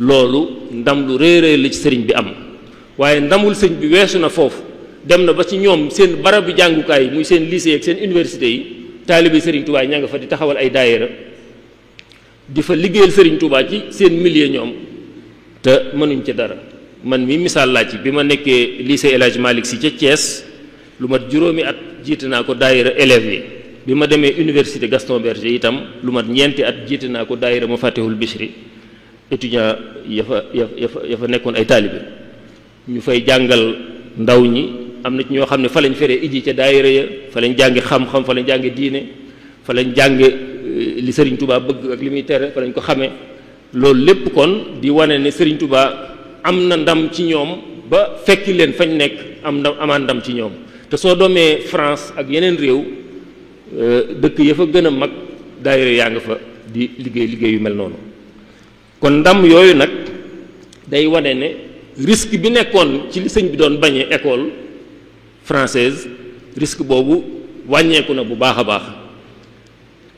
loolu ndam lu rëy la ci sëriñ bi am waaye ndamul sëñ bi weesu na foofu dem na ba ci ñoom seen barabu jàngukaay yi muy seen lycée ak seen université yi taalibe Serigne Touba ña nga fa di taxawal ay daayira di fa liggéeyal Serigne Touba ci seen milieu ñoom te mënuñ ca dara man mi misaal laa ci bi ma nekkee lycée El Hadj Malick Sy ca Thiès lu mat juróomi at jiite naa ko daayira élèves yi bi ma demee université Gaston Berger itam lu mat ñeenti at jiite naa ko daayira ma Fatihul Bichri étudiant ya fa nekkoon ay taalibe ñu fay jàngal ndaw ñi am na ci ñoo xam ne fa lañ feree iji ca daayira ya fa lañ jànge xam-xam fa lañ jànge diine fa lañ jànge li Serigne Touba bëgg ak li muy tere fa lañ ko xamee loolu lépp kon di wane ne Serigne Touba am na ndam ci ñoom ba fekki leen fañ nekk amaan ndam ci ñoom te soo doomee France ak yeneen réew dëkk ya fa gën a mag daayira yaa nga fa di liggéey yu mel noonu kon ndam yooyu nag day wane ne risque bi nekkoon ci li sëñ bi doon bañee école française risque boobu wàññeeku na bu baax a baax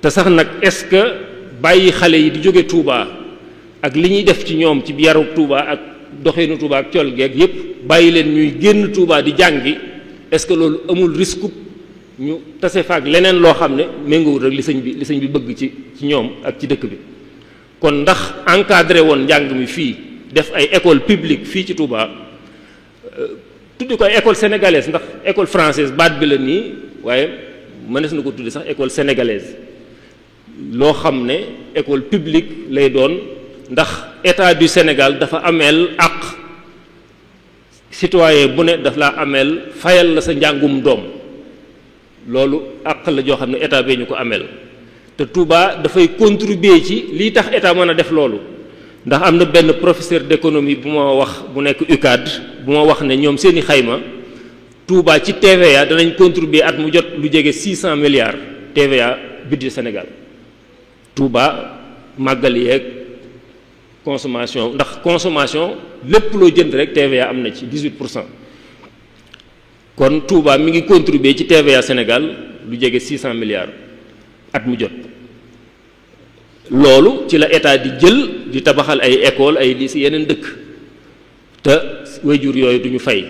te sax nag est-ce que bàyyi xale yi di jóge Touba ak li ñuy def ci ñoom ci yaru Touba ak doxeenu Touba ak col geeg yépp bàyyi leen ñuy génn Touba di jàngi est-ce que loolu amul risque ñu tase faak leneen loo xam ne méngoowul rek li sëñ bi bëgg ci ñoom ak ci dëkk bi. kon ndax encadré woon njàng mi fii def ay école publique fii ci Touba tuddi ko ay école sénégalaise ndax école française baat bi la nii waaye mënees na ko tuddi sax école sénégalaise loo xam ne école publique lay doon ndax état du Sénégal dafa ameel àq citoyen bu ne daf laa ameel fayal la sa njàngum doom loolu àq la joo xam ne état bee ñu ko ameel te Touba dafay contribuer ci lii tax état mën a def loolu ndax am na benn professeur d'économie bu ma wax bu nekk UCAD bu ma wax ne ñoom seeni xayma Touba ci TVA danañ contribuer at mu jot lu jege 600 milliards TVA budget Sénégal Touba màggal yeeg consommation ndax consommation lépp loo jënd rek TVA am na ci 18%. kon Touba mi ngi contribuer ci TVA Sénégal lu jege 600 milliards at mu jot loolu ci la état di jël di tabaxal ay école ay lycée yeneen dëkk te wayjur yooyu duñu fay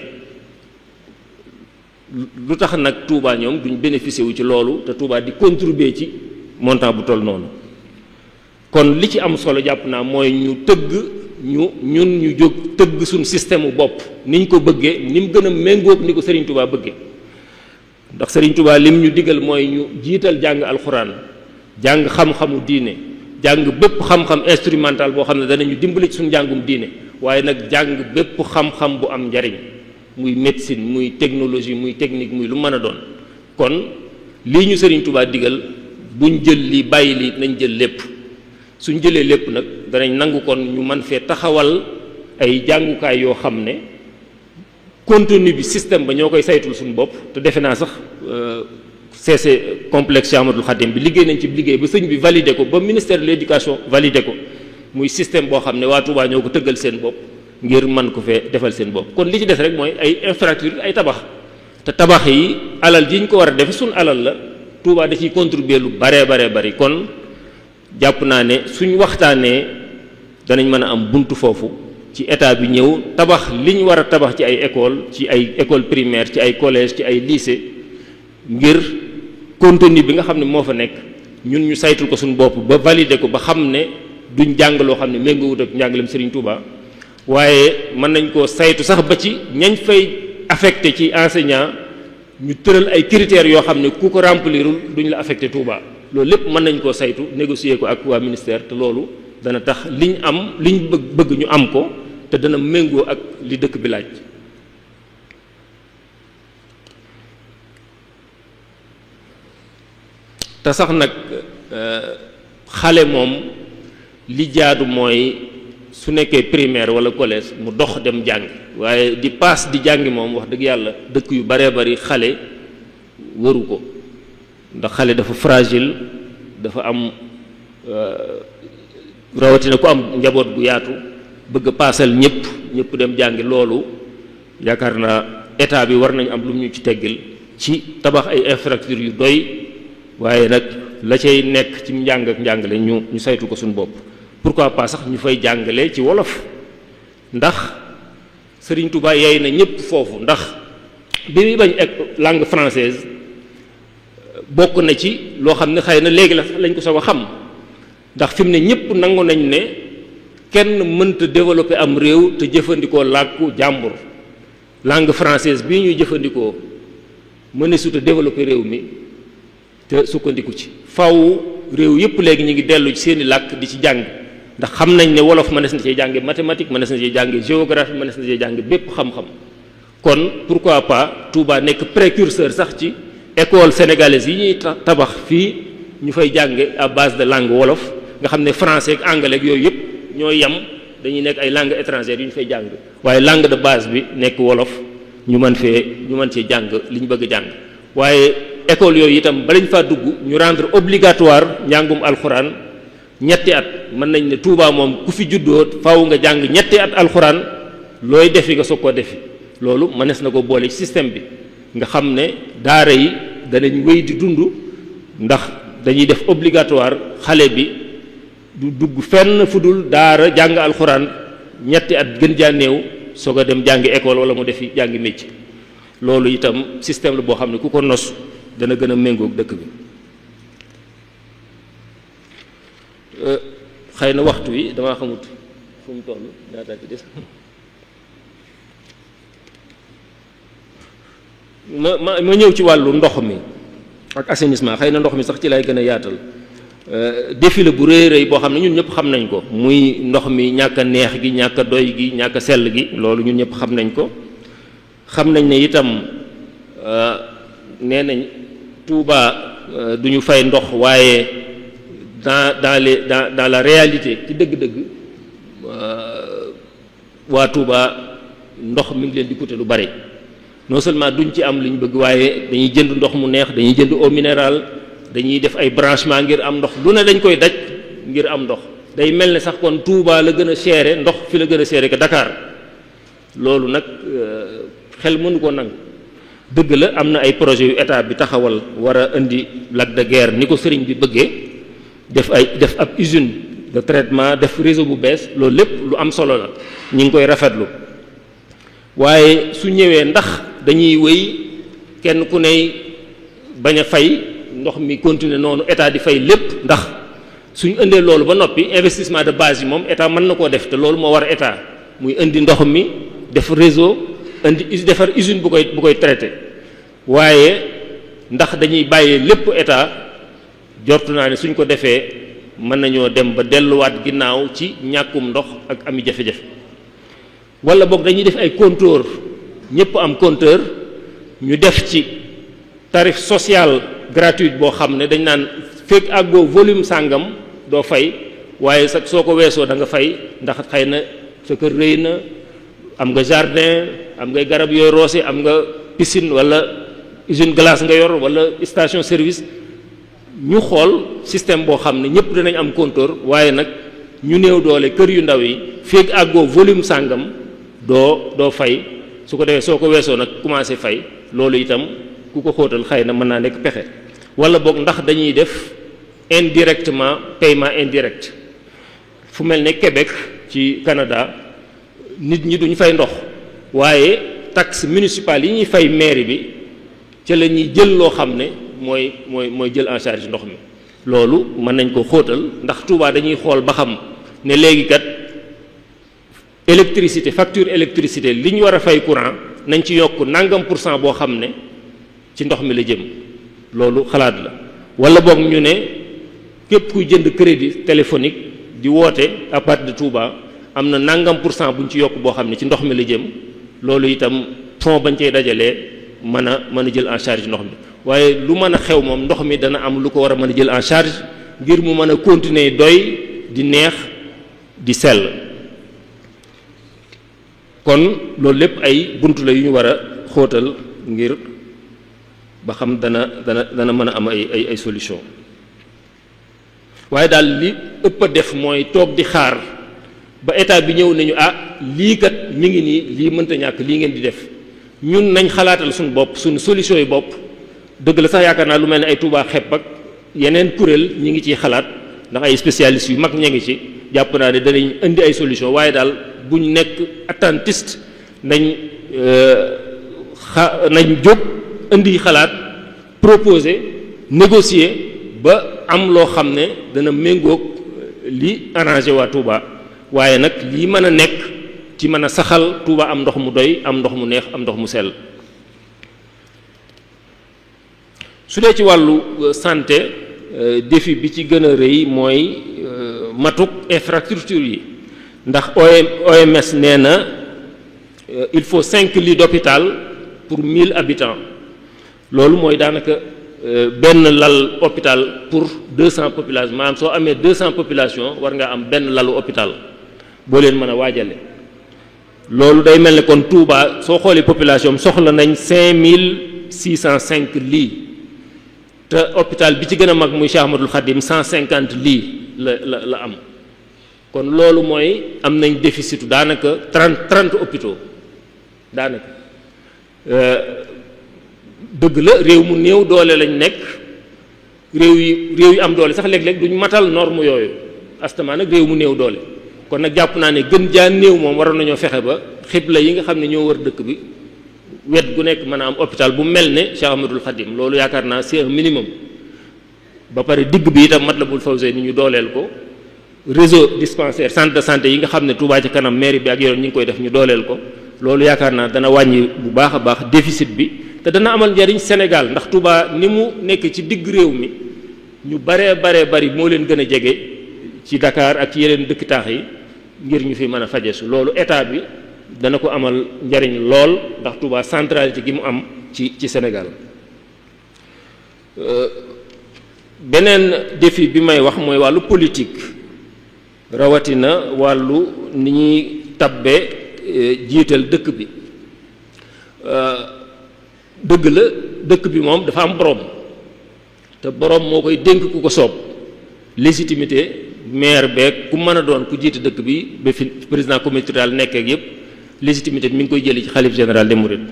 lu tax nag Touba ñoom duñ bénéficier wu ci loolu te Touba di contribuer ci montant bu toll noonu kon li ci am solo jàpp naa mooy ñu jóg tëgg suñ système u bopp niñ ko bëggee ni mu gën a méngóog ni ko Serigne Touba bëggee ndax Serigne Touba lim ñu digal mooy ñu jiital jàng alxuraan jàng xam-xamu diine jàng bépp xam-xam instrumental boo xam ne danañu dimbali ci suñu njàngum diine waaye nag jàng bépp xam-xam bu am njariñ muy médecine muy technologie muy technique muy lu mën a doon kon lii ñu Serigne Touba digal buñ jël lii bàyyi lii nañ jël lépp suñ jëlee lépp nag danañ nangu kon ñu mën fee taxawal ay jàngukaay yoo xam ne contenu bi système ba ñoo koy saytul suñu bopp te defe naa sax CC complexe Cheikh Ahmadoul Khadim bi liggéey nañ ci liggéey ba sëñ bi validé ko ba ministère de l'éducation validé ko muy système boo xam ne waa Touba ñoo ko tëggal seen bopp ngir mën ko fee defal seen bopp kon li ci des rek mooy ay infrastructure ay tabax te tabax yi alal ji ñu ko war a defe suñ alal la Touba da ciy contribuer lu baree bari kon jàpp naa ne suñ waxtaanee danañ mën a am buntu foofu ci état bi ñëw tabax li ñu war a tabax ci ay école primaire ci ay collège ci ay lycée ngir contenu bi nga xam ne moo fa nekk ñun ñu saytul ko suñu bopp ba valider ko ba xam ne duñ jàng loo xam ne méngoowut ak njàngalem Serigne Touba waaye mën nañ koo saytu sax ba ci ñañ fay affecté ci enseignant ñu tëral ay critères yoo xam ne ku ko remplirul duñ la affecté Touba loolu lépp mën nañ koo saytu négocier ko ak waa ministère te loolu dana tax liñ bëgg ñu am ko te dana méngoo ak li dëkk bi laaj te sax nag xale moom li jaadu mooy su nekkee primaire wala collège mu dox dem jàngi waaye di paas di jàngi moom wax dëgg yàlla dëkk yu baree bari xale waru ko ndax xale dafa fragile dafa am rawatina ku am njaboot gu yaatu bëgg a paasal ñëpp dem jàngi loolu yaakaar naa état bi war nañ am lu ñu ci teggil ci tabax ay infrastructures yu doy waaye nag la cay nekk ci njàng ak njàngale ñu saytu ko suñu bopp pourquoi pas sax ñu fay jàngale ci wolof ndax Serigne Touba yey na ñëpp foofu ndax bi muy bañ ak langue française bokk na ci loo xam ne xëy na léegi la sax lañ ko soog a xam ndax fi mu ne ñëpp nangu nañ ne kenn mënta développer am réew te jëfandikoo làkku jàmbur langue française bii ñuy jëfandikoo mëneesut a développer réew mi te sukkandiku ci faw réew yëpp léegi ñu ngi dellu ci seeni làkk di ci jàng ndax xam nañ ne wolof mënees na cee jànge mathématique mënees na cee jànge géographie mënees na cee jànge bépp xam-xam kon pourquoi pas Touba nekk précurseur sax ci école sénégalaise yi ñuy tabax fii ñu fay jànge à base de langue wolof nga xam ne français ak anglais ak yooyu yëpp ñoo yem dañuy nekk ay langues étrangères yu ñu fay jàng waaye langue de base bi nekk wolof ñu mën cee jàng li ñu bëgg a jàng waaye école yooyu itam balañ faa dugg ñu rendre obligatoire njàngum alxuraan ñetti at mën nañ ne Touba moom ku fi juddoo faaw nga jàng ñetti at alxuraan looy defi nga soog koo defi loolu mënees na ko boole ci système bi nga xam ne daara yi danañ wéy di dund ndax dañuy def obligatoire xale bi du dugg fenn fu dul daara jàng alxuraan ñetti at gën jaa néew soog a dem jàngi école wala mu defi jàngi métier. loolu itam système la boo xam ne ku ko nos dana gën a méngoog dëkk bi. xëy na waxtu wi damaa xamut fu mu toll ñaata ci des ma ñëw ci wàllu ndox mi ak assainissement. xëy na ndox mi sax ci lay gën a yaatal. défi la bu rëy rëy boo xam ne ñun ñëpp xam nañ ko, muy ndox mi ñàkk a neex gi, ñàkk a doy gi, ñàkk a sell gi, loolu ñun ñëpp xam nañ ko. xam nañ ne itam nee nañ Touba du ñu fay ndox, waaye dans la réalité ci dëgg-dëgg waa Touba ndox mi ngi leen di coûter lu bari. non seulement duñ ci am li ñu bëgg, waaye dañuy jënd ndox mu neex, dañuy jënd eau minérale, dañuy def ay branchement ngir am ndox, lu ne dañ koy daj ngir am ndox. day mel ne sax kon Touba la gën a seere ndox fi la gën a seere que Dakar. loolu nag xel mënu ko nangu. dëgg la am na ay projet yu état bi taxawal war a indi lac de Guiers ni ko sëriñ bi bëggee, def ab usine de traitement, def réseau bu bees. loolu lépp lu am solo la, ñu ngi koy rafetlu. waaye su ñëwee ndax dañuy wéy kenn ku ne bañ a fay ndox mi continuer noonu état di fay lépp? ndax suñ indee loolu ba noppi investissement de base yi moom état mën na koo def, te loolu moo war a état muy indi ndox mi, def réseau, defar usine bu koy traité. waaye ndax dañuy bàyyee lépp état? jortu naa ne suñ ko defee mën nañoo dem ba delluwaat ginnaaw ci ñàkkum ndox ak ami jafe-jafe. wala boog dañuy def ay compteur, ñëpp am compteur, ñu def ci tarif social gratuit boo xam ne dañ naan fekk àggoo volume sàngam doo fay, waaye sax soo ko weesoo da nga fay, ndax xëy na sa kër rëy na, am nga jardin, am ngay garab yooyu roose, am nga piscine wala usine glace nga yor wala station service. ñu xool système boo xam ne ñëpp dinañ am compteur, waaye nag ñu néew doole kër yu ndaw yi fekk àggoo volume sàngam doo fay. su ko defee soo ko weesoo nag commencé fay. loolu itam ku ko xóotal xëy na mën naa nekk pexe. wala boog ndax dañuy def indirectement paiement indirect. fu mel ne Québec ci Canada nit ñi duñ fay ndox, waaye taxe municipale yi ñuy fay mairie bi ca la ñuy jël loo xam ne mooy jël en charge ndox mi. loolu mën nañ ko xóotal, ndax Touba dañuy xool ba xam ne léegi kat électricité, facture électricité li ñu war a fay courant nañ ci yokk nangam % boo xam ne ci ndox mi la jëm. loolu xalaat la. wala boog ñu ne képp kuy jënd crédit téléphonique di woote à partir de Touba am na nangam % buñ ci yokk boo xam ne ci ndox mi la jëm. loolu itam fond bañ cay dajalee mën a jël en charge ndox mi. waaye lu mën a xew moom ndox mi dana am lu ko war a mën a jël en charge ngir mu mën a continuer doy, di neex, di sell. kon loolu lépp ay buntu la yu ñu war a xóotal ngir ba xam dana mën a am ay solution. waaye daal li ëpp a def mooy toog di xaar ba état bi ñëw nañu lii kat mi ngi nii, lii mënta ñàkk, lii ngeen di def. ñun nañ xalaatal suñu bopp, suñu solution yi bopp. dëgg la sax yaakaar naa lu mel ne ay Touba xepp ak yeneen kuréel ñi ngi ciy xalaat, ndax ay spécialistes yu mag ña ngi ci. jàpp naa ne danañ indi ay solution, waaye daal buñ nekk attentiste, nañ jóg indi xalaat, proposer, négocier ba am loo xam ne dana méngoog li arrangé waa Touba. waaye nag lii mën a nekk ci mën a saxal Touba am ndox mu doy, am ndox mu neex, am ndox mu sell. su dee ci wàllu santé, défi bi ci gën a rëy mooy matuk infrastructure yi, ndax OMS nee na il faut 5 lits d'hôpital pour 1000 habitants. loolu mooy daanaka benn lal hôpital pour 200 population. maanaam soo amee 200 population war nga am benn lalu hôpital boo leen mën a waajale. loolu day mel ne kon Touba soo xoolee population soxla nañ 5605 lits, te hôpital bi ci gën a mag muy Cheikh Ahmadoul Khadim 150 lits la am. kon loolu mooy am nañ déficit daanaka 30 hôpitaux daanaka. dëgg la réew mu néew doole lañ nekk, réew yi am doole sax léeg-léeg duñ matal norme yooyu, astama nag réew mu néew doole. kon nag jàpp naa ne gën jaa néew moom waroon nañoo fexe ba xibla yi nga xam ne ñoo wër dëkk bi wet gu nekk mën a am hôpital bu mel ne Cheikh Ahmadoul Khadim loolu yaakaar naa c'est un minimum. ba pare digg bi itam Matlabul Fawzayni ñu dooleel ko réseau dispensaire centre de santé yi nga xam ne Touba ci kanam mairie bi ak yoon ñi ngi koy def ñu dooleel ko loolu yaakaar naa dana wàññi bu baax a baax déficit bi te dana amal njariñ Sénégal ndax Touba ni mu nekk ci digg réew mi ñu baree bari moo leen gën a jege ci Dakar ak ci yeneen dëkk taax yi ngir ñu fi mën a fajesu loolu état bi dana ko amal njariñ lool ndax Touba centralité gi mu am ci Sénégal. beneen défi bi may wax mooy wàllu politique rawatina wàllu ni ñuy tabbe jiital dëkk bi dëgg la dëkk bi moom dafa am borom te borom moo koy dénk ku ko soob légitimité maire beeg ku mën a doon ku jiite dëkk bi ba fi président communauté rurale nekk ak yëpp légitimité bi mi ngi koy jëli ci xalif général des mourides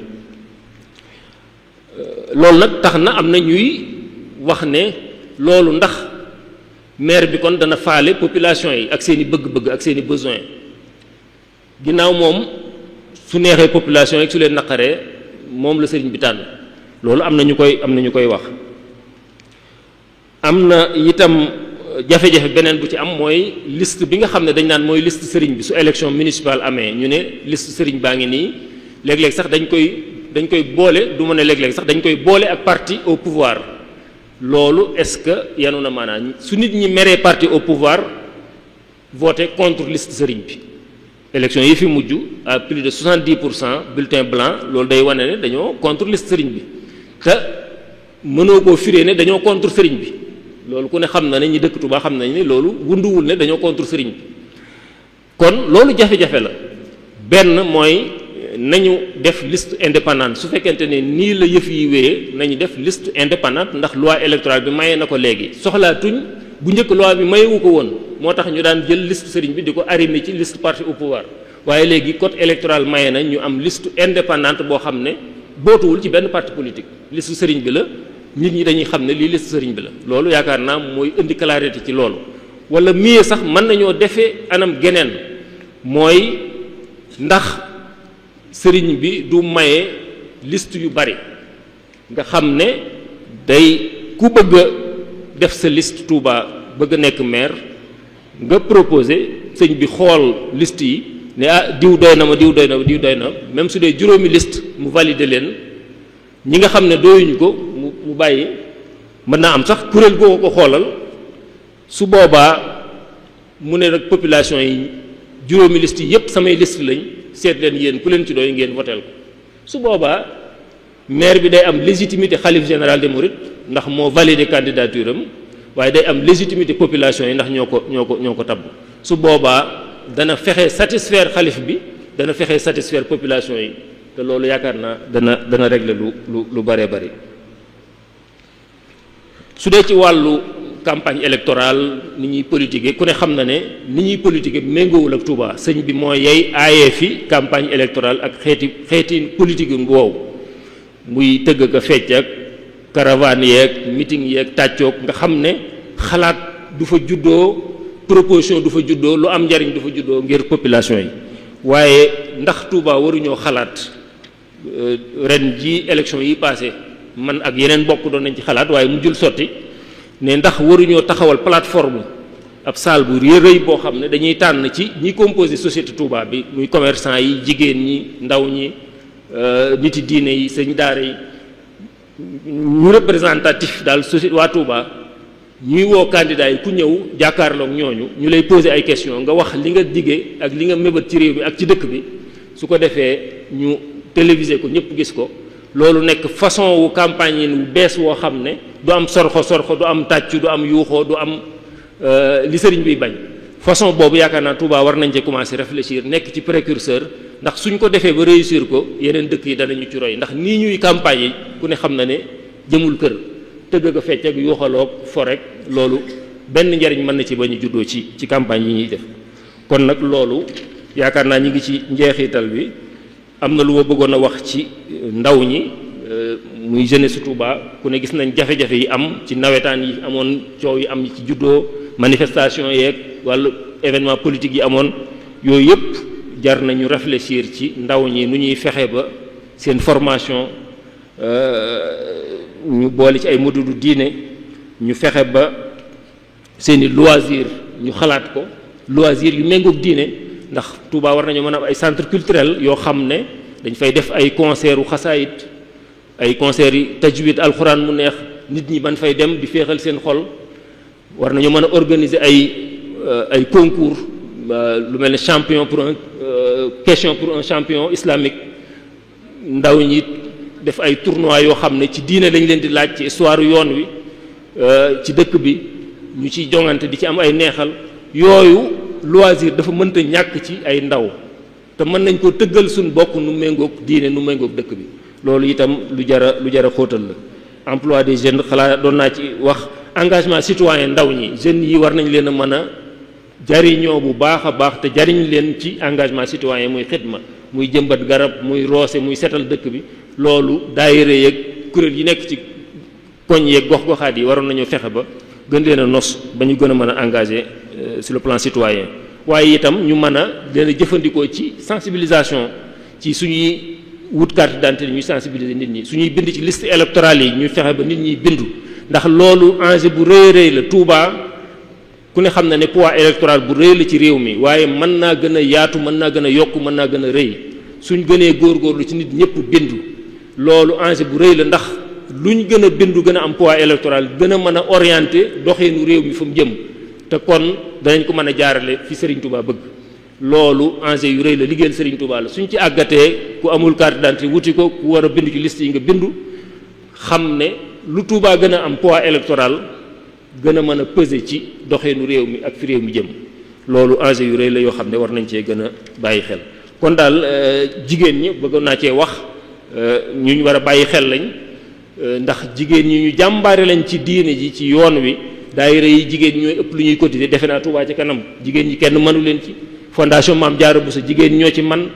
loolu nag tax na am na ñuy wax ne loolu ndax maire bi kon dana faale population yi ak seeni bëgg-bëgg ak seeni besoin ginnaaw moom su neexee population yi su leen naqaree moom la sëriñ bi tànn loolu am na ñu koy wax. am na itam jafe-jafe beneen bu ci am mooy liste bi nga xam ne dañ naan mooy liste sëriñ bi su élection municipale amee ñu ne liste sëriñ baa ngi nii léeg-léeg sax dañ koy boole du ma ne léeg-léeg sax dañ koy boole ak parti au pouvoir. loolu est-ce que yanu na maanaam su nit ñi meree parti au pouvoir voter contre liste sëriñ bi élection yi fi mujj à plus de 70% bulletin blanc loolu day wane ne dañoo contre liste sëriñ bi te mënoo koo firee ne dañoo contre sëriñ bi loolu ku ne xam na ne ñi dëkk Touba xam nañ ne loolu wunduwul ne dañoo contre sëriñ bi kon loolu jafe-jafe la benn mooy nañu def liste indépendante su fekkente ne nii la yëf yi wéyee nañu def liste indépendante ndax loi électorale bi maye na ko léegi soxlaatuñ bu njëkk loi bi mayewu ko woon moo tax ñu daan jël liste sëriñ bi di ko arrimer ci liste parti au pouvoir waaye léegi code électoral maye na ñu am liste indépendante boo xam ne bootuwul ci benn parti politique liste sëriñ bi la nit ñi dañuy xam ne lii liste sëriñ bi la loolu yaakaar naa mooy indi clarté ci loolu wala mieux sax mën nañoo defee anam geneen mooy ndax sëriñ bi du maye liste yu bari nga xam ne day ku bëgg a def sa liste Touba bëgg a nekk maire nga proposé sëñ bi xool liste yi ne diw doy na ma diw doy na diw doy na même su dee juróomi liste mu valider leen ñi nga xam ne doyuñu ko mu bàyyi mën naa am sax kuréel goo ko xoolal su boobaa mu ne rek population yi juróomi liste yi yépp samay liste lañ seet leen yéen ku leen ci doy ngeen voteel ko su boobaa maire bi day am légitimité xalif général des mourides ndax moo validé candidature am waaye day am légitimité population yi ndax ñoo ko tabb su boobaa dana fexe satisfaire xalif bi dana fexe satisfaire population yi te loolu yaakaar naa dana régler lu baree bari su dee ci wàllu campagne électorale ni ñuy politiquer ku ne xam na ne ni ñuy politiquer méngoowul ak Touba sëñ bi moo yey aayee fi campagne électorale ak xeeti politique woowu muy tëgg ka fecc ak caravane yeeg meeting yeeg tàccoog nga xam ne xalaat du fa juddoo proposition du fa juddoo lu am njariñ du fa juddoo ngir population yi waaye ndax Touba waruñoo xalaat ren ji élection yi passé man ak yeneen bokk doon nañ ci xalaat waaye mu jul sotti ne ndax waruñoo taxawal plateforme ab salle bu rëy boo xam ne dañuy tànn ci ñi composé société Touba bi muy commerçant yi jigéen ñi ndaw ñi niti diine yi sëñ daara yi ñu représentatif daal société waa Touba ñuy woo candidat yi ku ñëw jàkkaarloog ñooñu ñu lay poser ay questions nga wax li nga diggee ak li nga mébét ci réew mi ak ci dëkk bi su ko defee ñu téléviser ko ñëpp gis ko loolu nekk façon wu campagne yi wu bees woo xam ne du am sorxo du am tàccu du am yuuxoo du am li sëriñ biy bañ façon boobu yaakaar naa Touba war nañ ci commencer réfléchir nekk ci précurseur ndax suñ ko defee ba réussir ko yeneen dëkk yi danañu ci roy ndax nii ñuy campagne yi ku ne xam na ne jëmul kër tëgg ko fecc ak yuuxaloog fo rek loolu benn njariñ mën na ci bañ a juddoo ci campagne yi ñuy def kon nag loolu yaakaar naa ñi ngi ci njeexital bi am na lu ma bëggoon a wax ci ndaw ñi muy jeunesse Touba ku ne gis nañ jafe-jafe yi am ci nawetaan yi amoon coow yi am ci juddoo manifestation yeeg wàllu événement politique yi amoon yooyu yëpp jar nañu réfléchir ci ndaw ñi nu ñuy fexe ba seen formation ñu boole ci ay modules diine ñu fexe ba seeni loisir ñu xalaat ko loisir yu méngoog diine ndax Touba war nañu mën a am ay centre culturel yoo xam ne dañ fay def ay concert u xasaayit ay concert yi tajwid alxuraan mu neex nit ñi ban fay dem di féexal seen xol war nañu mën a organiser ay concours lu mel ne champion pour un question pour un champion islamique ndaw ñi def ay tournois yoo xam ne ci diine lañ leen di laaj ci histoire yoon wi ci dëkk bi ñu ciy jongante di ci am ay neexal yooyu loisir dafa mënta ñàkk ci ay ndaw te mën nañ ko tëggal suñ bokk nu méngoog diine nu méngoog dëkk bi loolu itam lu jara xóotal la emploi des jeunes xalaat doon naa ci wax engagement citoyen ndaw ñi jeunes yi war nañ leen a mën a jariñoo bu baax a baax te jariñ leen ci engagement citoyen muy xidma muy jëmbat garab muy roose muy setal dëkk bi loolu daayira yeeg kuréel yi nekk ci koñ yeeg gox-goxaat yi waroon nañu fexe ba gën leen a nos ba ñu gën a mën a engagé sur le plan citoyen waaye itam ñu mën a leen a jëfandikoo ci sensibilisation ci suñuy wut carte d'identité ñuy sensibiliser nit ñi suñuy bind ci liste électorale yi ñuy fexe ba nit ñi bindu ndax loolu enjeu bu rëy rëy la Touba ku ne xam na ne poids électoral bu rëy la ci réew mi waaye mën naa gën a yaatu mën naa gën a yokk mën naa gën a rëy suñ gënee góorgóorlu ci nit ñëpp bindu loolu enjeu bu rëy la ndax luñ gën a bindu gën a am poids électoral gën a mën a orienter doxeenu réew mi fa mu jëm te kon danañ ko mën a jaarale fi Serigne Touba bëgg loolu enjeu yu rëy la liggéeyal Serigne Touba la suñ ci àggatee ku amul carte d'identité wuti ko ku war a bindu ci liste yi nga bindu xam ne lu Touba gën a am poids électoral gën a mën a peser ci doxeenu réew mi ak fi réew mi jëm loolu enjeu yu rëy la yoo xam ne war nañ cee gën a bàyyi xel kon daal jigéen ñi bëggoon naa cee wax ñu war a bàyyi xel lañ ndax jigéen ñi ñu jàmbaare lañ ci diine ji ci yoon wi daayira yi jigéen ñi ñooy ëpp lu ñuy cotiser defe naa Touba ci kanam jigéen ñi kenn mënu leen ci fondation Maam Jaara Buso jigéen ñi ñoo ci man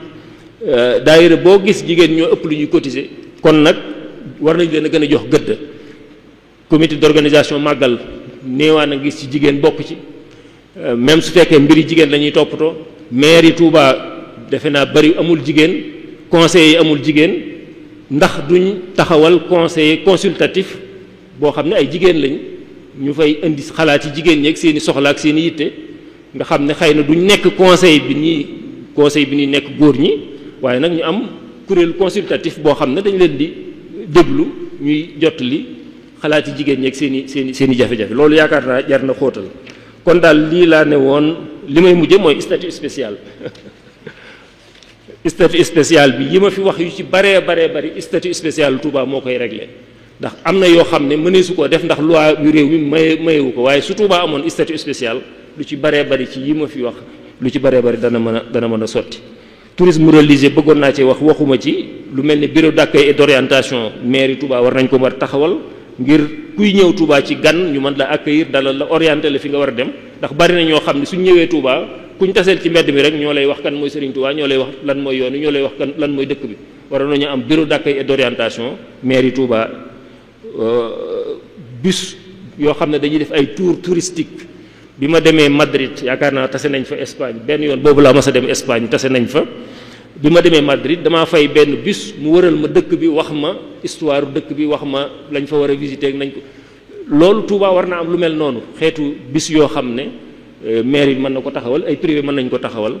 daayira boo gis jigéen ñoo ëpp lu ñuy cotiser kon nag war nañ leen a gën a jox gëdd comité d'organisation màggal néewaan a gis ci jigéen bokk ci même su fekkee mbiri jigéen la ñuy toppatoo maire yi Touba defe naa bari amul jigéen conseil yi amul jigéen ndax duñ taxawal conseiller consultatif boo xam ne ay jigéen lañ ñu fay indi xalaat yi jigéen ñi ak seen i soxla ak seen i yitte nga xam ne xëy na duñ nekk conseil bi ñuy nekk góor ñi waaye nag ñu am kuréel consultatif boo xam ne dañ leen di déglu ñuy jottali xalaat yi jigéen ñi ak seen i jafe-jafe loolu yaakaar naa jar na xóotal kon daal lii laa ne woon li may mujje mooy statut spécial statut spécial bi yi ma fi wax yu ci bari statut spécial Touba moo koy réglé ndax am na yoo xam ne mënee su ko def ndax loi yu réew mi mayewu ko waaye su Touba amoon statut spécial lu ci bari ci yi ma fi wax lu ci bari dana mën a sotti tourisme religieux bëggoon naa ci waxuma ci lu mel ni bureau d'accueil et d'orientation mairie Touba war nañ ko war taxawal ngir kuy ñëw Touba ci gan ñu mën la accueillir dalal la orienter la fi nga war a dem ndax bari na ñoo xam ne suñ ñëwee Touba kuñ taseel ci mbedd mi rek ñoo lay wax kan mooy Serigne Touba ñoo lay wax lan mooy yoon ñoo lay wax kan lan mooy dëkk bi waroon nañu am bureau d'accueil et d'orientation mairie Touba bus yoo xam ne dañuy def ay tour touristique bi ma demee Madrid yaakaar naa tase nañ fa Espagne benn yoon boobu laa mas a dem Espagne tase nañ fa bi ma demee Madrid damaa fay benn bus mu wëral ma dëkk bi wax ma histoire dëkk bi wax ma lañ fa war a visiter nañ ko loolu Touba war na am lu mel noonu xeetu bus yoo xam ne mairie mën na ko taxawal ay privé mën nañ ko taxawal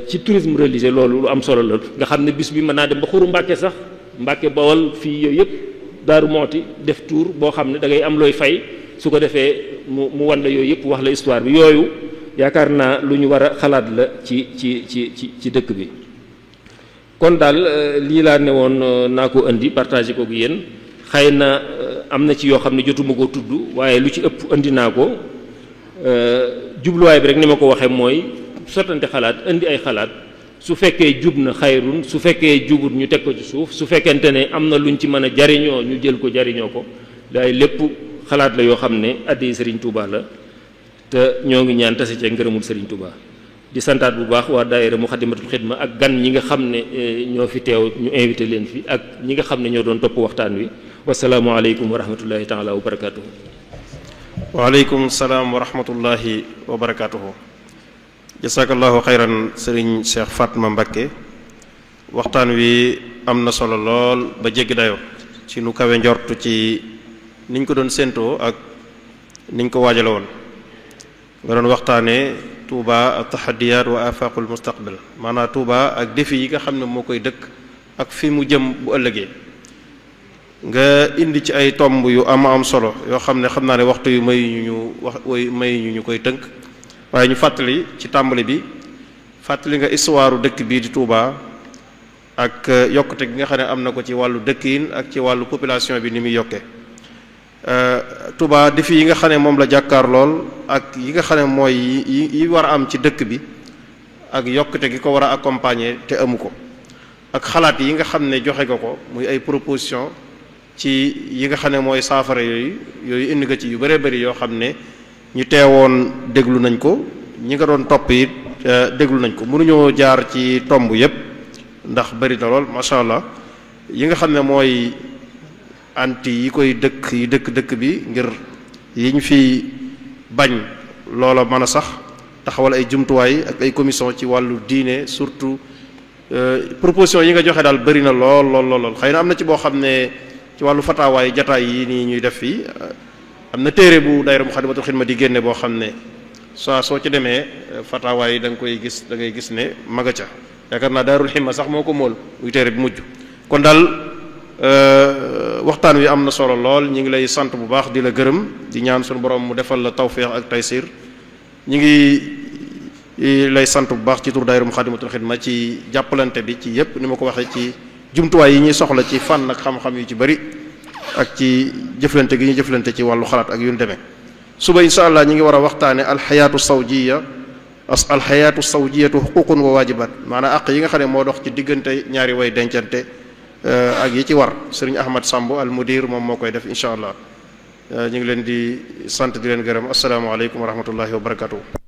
ci tourisme religieux loolu lu am solo la nga xam ne bis bi mën naa dem ba xuru Mbàkke sax Mbàkke Bawol fii yooyu yëpp Daaru Mooti def tour boo xam ne da ngay am looy fay su ko defee mu wan la yooyu yëpp wax la histoire bi yooyu yaakaar naa lu ñu war a xalaat la ci dëkk bi kon daal lii laa ne woon naa ko indi partagé ko ak yéen xëy na am na ci yoo xam ne jotuma koo tudd waaye lu ci ëpp indi naa ko jubluwaay bi rek ni ma ko waxee mooy sottante xalaat indi ay xalaat su fekkee jub na xayrun su fekkee jubut ñu teg ko ci suuf su fekkente ne am na luñ ci mën a jariñoo ñu jël ko jariñoo ko waaye lépp xalaat la yoo xam ne addi Serigne Touba la te ñoo ngi ñaan tase cee ngërëmul Serigne Touba di santaat bu baax waa daayira Muxaddamatul Xidma ak gan ñi nga xam ne ñoo fi teew ñu invité leen fi ak ñi nga xam ne ñoo doon topp waxtaan wi wasalaamualeykum wa rahmatullahi taala wa barakatuhu waaleykum salaam wa rahmatullahi wa barakaatuhu. jasakallahu xayran sëriñ Cheikh Fatma Mbakke waxtaan wi am na solo lool ba jéggi dayo ci nu kawe njortu ci niñ ko doon séentoo ak niñ ko waajale woon. nga doon waxtaanee Touba ak taxadiyaat wa afaqul mustaqbal maanaam Touba ak défi yi nga xam ne moo koy dëkk ak fi mu jëm bu ëllëgee. nga indi ci ay tomb yu am solo yoo xam ne xam naa ne waxtu yu may ñu koy tënk waaye ñu fàttali ci tàmbali bi fàttali nga histoire dëkk bii di Touba ak yokkute gi nga xam ne am na ko ci wàllu dëkkiin ak ci wàllu population bi ni muy yokkee. Touba défi yi nga xam ne moom la jàkkaar lool ak yi nga xam ne mooy yi war a am ci dëkk bi ak yokkute gi ko war a accompagner te amu ko ak xalaat yi nga xam ne joxe nga ko muy ay proposition ci yi nga xam ne mooy saafara yooyu indi nga ci yu bëree bëri yoo xam ne ñu teewoon déglu nañ ko ñi nga doon topp it déglu nañ ko mënuñoo jaar ci tomb yépp ndax bëri na lool macha allah yi nga xam ne mooy anti yi koy dëkk bi ngir yi ñu fi bañ loola mën a sax taxawal ay jumtuwaay ak ay commission ci wàllu diine surtout proposition yi nga joxe daal bëri na lool xëy na am na ci boo xam ne ci wàllu fataawaay jataay yi nii ñuy def fii am na téere bu daayira Muxaddamatul Xidma di génne boo xam ne soo ci demee fataawaay yi da ngay gis ne maga ca yaakaar naa Daarul Himma sax moo ko mool muy téere bi mujj kon daal waxtaan wi am na solo lool ñu ngi lay sant bu baax di la gërëm di ñaan suñu borom mu defal la tawfiix ak taysir ñu ngi lay sant bu baax ci tur daayira Muxaddamatul Xidma ci jàppalante bi ci yépp ni ma ko waxee ci jumtuwaay yi ñuy soxla ci fànn ak xam-xam yu ci bari ak ci jëflante gi ñu jëflante ci wàllu xalaat ak yu ñu demee. suba insha allah ñu ngi war a waxtaane alxayaatu sawjiyatu xuququn wa waajibaat maanaam àq yi nga xam ne moo dox ci diggante ñaari way dencante ak yi ci war sëriñ Ahmad Samb al mudir moom moo koy def insha allah ñu ngi leen di sant di leen gërëm asalaamaaleykum wa rahmatullahi wa barakatuh